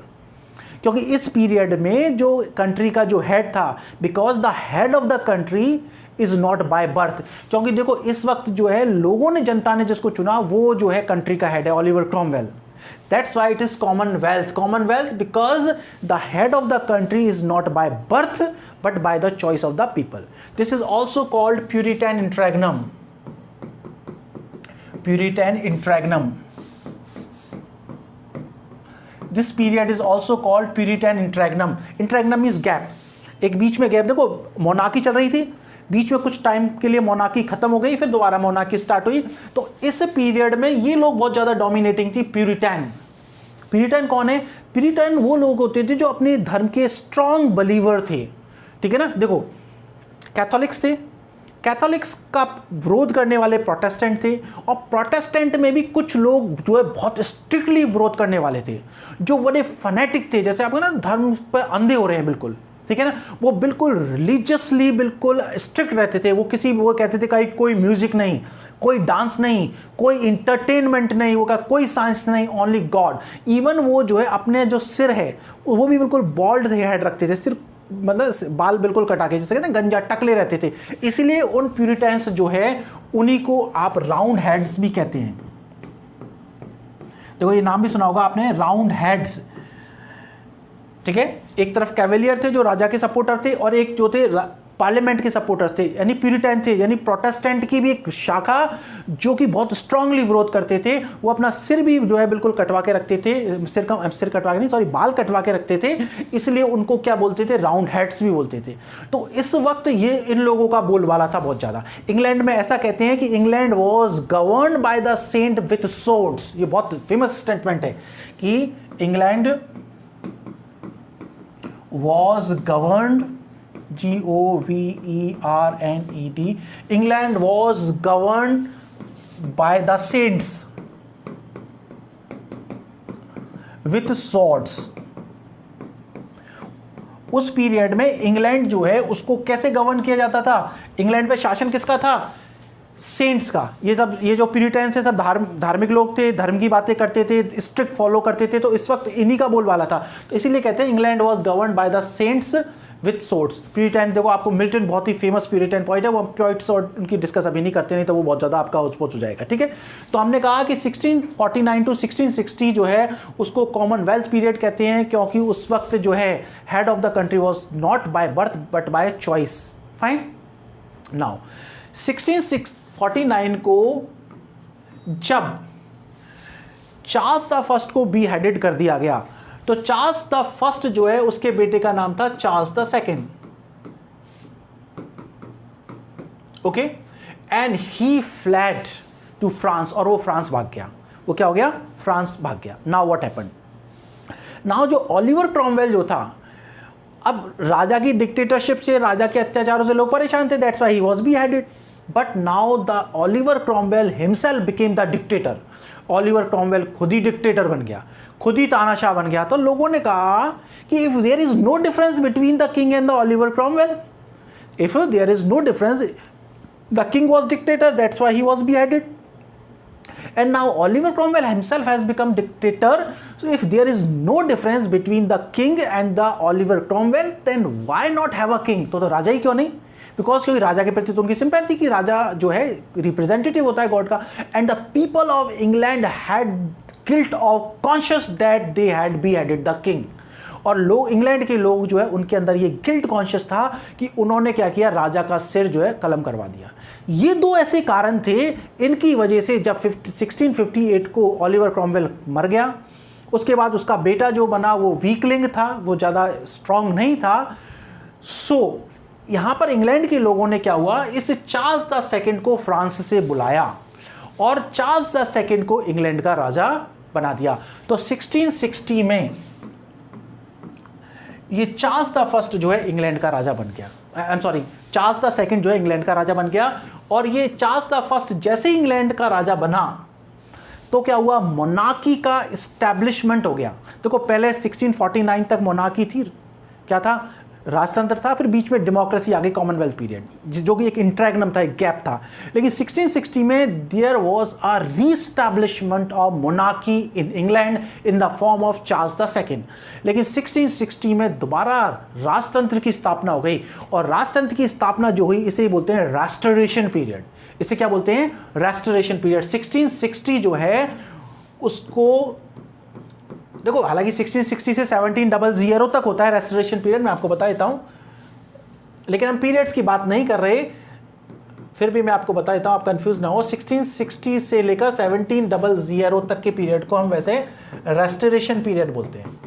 क्योंकि इस period में जो country का जो head था, because the head of the country is not by birth. क्योंकि देखो, इस वक्त जो है लोगों ने, जनता ने जिसको चुना, वो जो है कंट्री का हेड है, Oliver Cromwell. That's why it is Commonwealth। Commonwealth because the head of the country is not by birth but by the choice of the people। This is also called Puritan Interregnum। Puritan Interregnum। This period is also called Puritan Interregnum। Interregnum means gap। एक बीच में gap. देखो, monarchy चल रही थी, बीच में कुछ time के लिए मोनार्की खत्म हो गई, फिर दोबारा मोनार्की स्टार्ट हुई। तो इस पीरियड में ये लोग बहुत ज़्यादा डोमिनेटिंग थी, प्यूरिटन। प्यूरिटन कौन है? प्यूरिटन वो लोग होते थे जो अपने धर्म के स्ट्रॉन्ग बिलीवर थे, ठीक है ना। देखो, कैथोलिक्स थे, कैथोलिक्स का विरोध करने वाले प्रोटेस्टेंट थे, और प्रोटेस्टेंट में भी कुछ लोग जो है बहुत स्ट्रिक्टली विरोध करने वाले थे, जो बड़े फनेटिक थे, जैसे आपको ना धर्म पर अंधे हो रहे हैं बिल्कुल, ठीक है ना। वो बिल्कुल रिलीजियसली बिल्कुल स्ट्रिक्ट रहते थे। वो कहते थे कि कोई म्यूजिक नहीं, कोई डांस नहीं, कोई इंटरटेनमेंट नहीं, वो का कोई साइंस नहीं, ओनली गॉड। इवन वो जो है अपने जो सिर है वो भी बिल्कुल बॉल्ड हेड रखते थे, सिर मतलब बाल बिल्कुल कटा के, जैसे कहते हैं गंजा, टकले रहते थे। इसलिए उन प्यूरिटन्स जो है उन्हीं को आप राउंड हेड्स भी कहते हैं। देखो, ये नाम भी सुना होगा आपने, राउंड हेड्स, ठीक है। एक तरफ कैवेलियर थे जो राजा के सपोर्टर थे, और एक जो थे पार्लियामेंट के सपोर्टर्स थे, यानी प्यूरिटन थे, यानी प्रोटेस्टेंट की भी एक शाखा जो कि बहुत स्ट्रांगली विरोध करते थे। वो अपना सिर भी जो है बिल्कुल कटवा के रखते थे, सिर कटवा के नहीं, सॉरी, बाल कटवा के रखते थे, इसलिए उनको क्या बोलते थे, राउंड हेड्स भी बोलते थे। तो इस वक्त ये इन लोगों का बोलबाला था बहुत ज़्यादा। इंग्लैंड में ऐसा कहते हैं कि England was governed by the saint with swords. ये बहुत फेमस स्टेटमेंट है कि England was governed, Governed, England was governed by the saints with swords। उस पीरियड में इंग्लैंड जो है उसको कैसे गवर्न किया जाता था? इंग्लैंड पे शासन किसका था? सेंट्स का। ये जो प्यूरिटन्स है सब धार्मिक लोग थे, धर्म की बातें करते थे, स्ट्रिक्ट फॉलो करते थे, तो इस वक्त इन्हीं का बोलबाला था। तो इसीलिए कहते हैं England was govern by the saints with swords. Puritan, देखो आपको मिल्टन बहुत ही फेमस प्यूरिटन पॉइंट है, वो पॉइंट्स और उनकी डिस्कस अभी नहीं करते, नहीं तो वो बहुत ज़्यादा आपका उच्च हो जाएगा, ठीक है। तो हमने कहा कि 1649 टू 1660 जो है उसको कॉमनवेल्थ पीरियड कहते हैं, क्योंकि उस वक्त जो है head of the country was not by birth but by choice. Fine. Now 1649 को जब चार्ल्स द फर्स्ट को बी हेडेड कर दिया गया, तो चार्ल्स द फर्स्ट जो है उसके बेटे का नाम था Charles the second. Okay, and he fled to France, और वो फ्रांस भाग गया। वो क्या हो गया? फ्रांस भाग गया। Now what happened? नाउ जो ओलिवर क्रॉमवेल जो था, अब राजा की डिक्टेटरशिप से, राजा के अत्याचारों से लोग परेशान थे, that's why he was beheaded. But now the Oliver Cromwell himself became the dictator. Oliver Cromwell खुद ही डिक्टेटर बन गया, खुद ही तानाशाह बन गया। तो लोगों ने कहा कि if there is no difference between the king and the Oliver Cromwell, if there is no difference, the king was dictator, that's why he was beheaded, and now Oliver Cromwell himself has become dictator. So if there is no difference between the king and the Oliver Cromwell, then why not have a king? तो राजा ही क्यों नहीं? Because क्योंकि राजा के प्रति तो उनकी sympathy, कि राजा जो है रिप्रेजेंटेटिव होता है गॉड का। And the people of England had guilt of conscious that they had beheaded the king. और लोग, इंग्लैंड के लोग जो है उनके अंदर ये गिल्ट कॉन्शियस था कि उन्होंने क्या किया, राजा का सिर जो है कलम करवा दिया। ये दो ऐसे कारण थे, इनकी वजह से जब 1658 को ओलिवर क्रॉमवेल मर गया, उसके बाद उसका बेटा जो बना वो वीकलिंग था, वो ज़्यादा स्ट्रांग नहीं था। सो यहाँ पर इंग्लैंड के लोगों ने क्या हुआ, इस चार्ल्स द सेकंड को फ्रांस से बुलाया और चार्ल्स द सेकंड को इंग्लैंड का राजा बना दिया। तो 1660 में ये चार्ल्स द फर्स्ट जो है इंग्लैंड का राजा बन गया, I am sorry, Charles the second जो है इंग्लैंड का राजा बन गया। और ये चार्ल्स द फर्स्ट जैसे ही इंग्लैंड का राजा बना तो क्या हुआ, मोनार्की का इस्टेब्लिशमेंट हो गया। देखो पहले 1649 तक मोनार्की थी, क्या था, राजतंत्र था, फिर बीच में डेमोक्रेसी आ गई, कॉमनवेल्थ पीरियड, जो कि एक इंट्रैग्नम था, एक गैप था। लेकिन 1660 में there was a reestablishment of monarchy in England in the form of Charles the second. लेकिन 1660 में दोबारा राजतंत्र की स्थापना हो गई, और राजतंत्र की स्थापना जो हुई इसे बोलते हैं रेस्टोरेशन पीरियड। इसे क्या बोलते हैं, रेस्टोरेशन पीरियड। 1660 जो है उसको देखो, हालांकि 1660 से 1700 तक होता है रेस्टोरेशन पीरियड, मैं आपको बता देता हूं, लेकिन हम पीरियड्स की बात नहीं कर रहे, फिर भी मैं आपको बता देता हूं, आप कंफ्यूज ना हो। 1660 से लेकर 1700 तक के पीरियड को हम वैसे रेस्टोरेशन पीरियड बोलते हैं।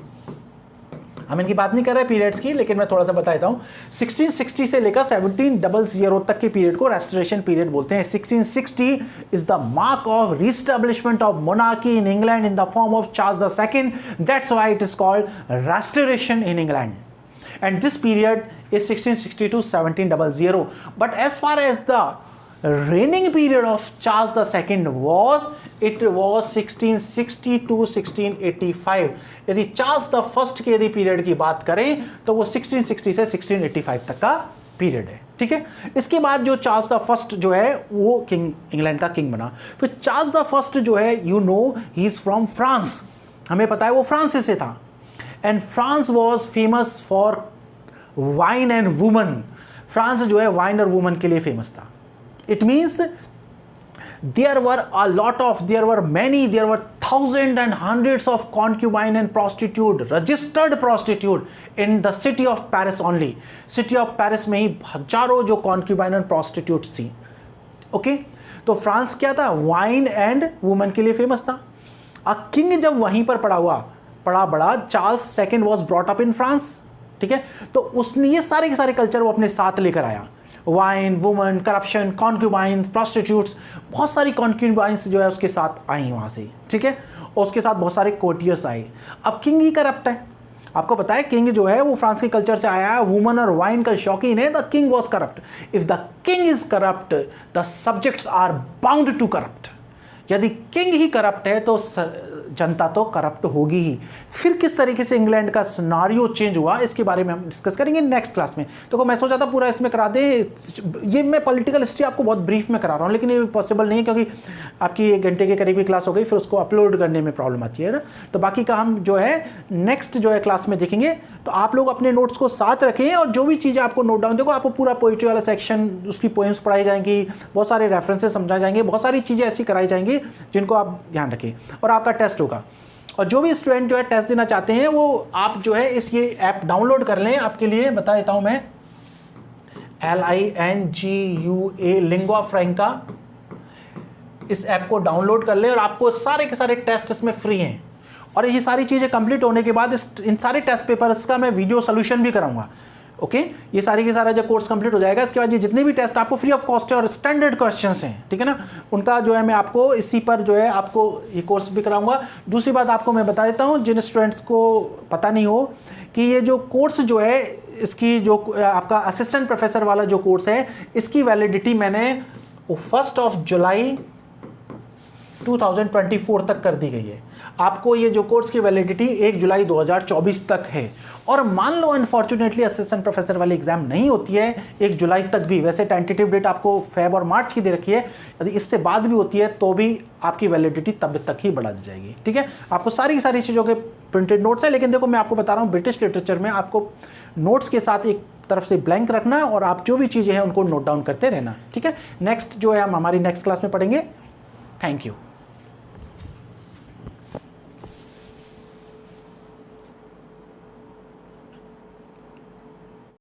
हम इनकी बात नहीं कर रहे पीरियड्स की, लेकिन मैं थोड़ा सा बता देता हूं। 1660 से लेकर 1700 तक के पीरियड को रेस्टोरेशन पीरियड बोलते हैं। 1660 is the mark of reestablishment of monarchy in England in the form of Charles the second, that's why it is called restoration in England, and this period is 1660 to 1700. But as far as the reigning period of Charles II was, it was 1660 to 1685. यदि Charles the first के यदि period की बात करें तो वो 1660 से 1685 तक का पीरियड है, ठीक है। इसके बाद जो चार्ल्स द फर्स्ट जो है वो किंग, इंग्लैंड का किंग बना। फिर चार्ल्स द फर्स्ट जो है, you know, he is from France, हमें पता है वो फ्रांस से था। And France was famous for wine and woman. France जो है वाइन और वुमन के लिए फेमस था। It means there were thousands and hundreds of concubine and prostitute, registered prostitute in the city of Paris only. City of Paris में ही हजारों जो concubine and prostitutes थी. ओके तो फ्रांस क्या था, वाइन एंड वुमेन के लिए फेमस था. अ किंग जब वहीं पर पड़ा बड़ा, Charles second was brought up in France. ठीक है, तो उसने ये सारे के सारे कल्चर वो अपने साथ लेकर आया. वाइन, वुमेन, करप्शन, कॉन्क्यूबाइंस, प्रोस्टिट्यूट्स, बहुत सारी कॉन्क्यूबाइंस जो है उसके साथ आई वहाँ से. ठीक है, और उसके साथ बहुत सारे कोर्टियर्स आए. अब किंग ही करप्ट है. आपको पता है किंग जो है वो फ्रांस के कल्चर से आया है, वुमन और वाइन का शौकीन है. The king was corrupt. If the king is corrupt the subjects are bound to corrupt. यदि किंग ही करप्ट है तो जनता तो करप्ट होगी ही. फिर किस तरीके से इंग्लैंड का सिनारियो चेंज हुआ इसके बारे में हम डिस्कस करेंगे नेक्स्ट क्लास में. तो मैं सोचा था पूरा इसमें करा दें. ये मैं पॉलिटिकल हिस्ट्री आपको बहुत ब्रीफ में करा रहा हूँ, लेकिन ये पॉसिबल नहीं है क्योंकि आपकी 1 घंटे के करीब की क्लास हो गई, फिर उसको अपलोड करने में प्रॉब्लम आती है ना. तो बाकी का हम जो है नेक्स्ट जो है क्लास में देखेंगे. तो आप लोग अपने नोट्स को साथ रखें और जो भी चीज़ें आपको नोट डाउन, देखो आपको पूरा पोइट्री वाला सेक्शन, उसकी पोएम्स पढ़ाई जाएंगी, बहुत सारे रेफरेंसेस समझाए जाएंगे, बहुत सारी चीज़ें ऐसी कराई जाएंगी जिनको आप ध्यान रखें. और आपका टेस्ट होगा. और जो भी स्टूडेंट जो है टेस्ट देना चाहते हैं वो आप जो है ये ऐप डाउनलोड कर लें. आपके लिए बता देता हूं मैं, LINGUA लिंगुआ फ्रैंका, इस ऐप को डाउनलोड कर लें और आपको सारे के सारे टेस्ट इसमें फ्री हैं. और ये सारी चीज़ें कंप्लीट होने के बाद इन सारे टेस्ट पेपर्स का मैं वीडियो सोल्यूशन भी कराऊंगा. ओके, ये सारी के सारा जो कोर्स कंप्लीट हो जाएगा इसके बाद ये जितने भी टेस्ट आपको फ्री ऑफ कॉस्ट है और स्टैंडर्ड क्वेश्चंस हैं, ठीक है ना, उनका जो है मैं आपको इसी पर जो है आपको ये कोर्स भी कराऊंगा. दूसरी बात आपको मैं बता देता हूँ जिन स्टूडेंट्स को पता नहीं हो कि ये जो कोर्स जो है इसकी जो आपका असिस्टेंट प्रोफेसर वाला जो कोर्स है इसकी वैलिडिटी मैंने 1 जुलाई 2024 तक कर दी गई है. आपको ये जो कोर्स की वैलिडिटी 1 जुलाई 2024 तक है. और मान लो अनफॉर्चुनेटली असिस्टेंट प्रोफेसर वाली एग्जाम नहीं होती है 1 जुलाई तक भी, वैसे टेंटेटिव डेट आपको फेब और मार्च की दे रखी है, यदि इससे बाद भी होती है तो भी आपकी वैलिडिटी तब तक ही बढ़ा दी जाएगी. ठीक है, आपको सारी चीज़ों के प्रिंटेड नोट्स हैं, लेकिन देखो मैं आपको बता रहा हूँ ब्रिटिश लिटरेचर में आपको नोट्स के साथ एक तरफ से ब्लैंक रखना और आप जो भी चीज़ें हैं उनको नोट डाउन करते रहना. ठीक है, नेक्स्ट जो है हम हमारी नेक्स्ट क्लास में पढ़ेंगे. Thank you.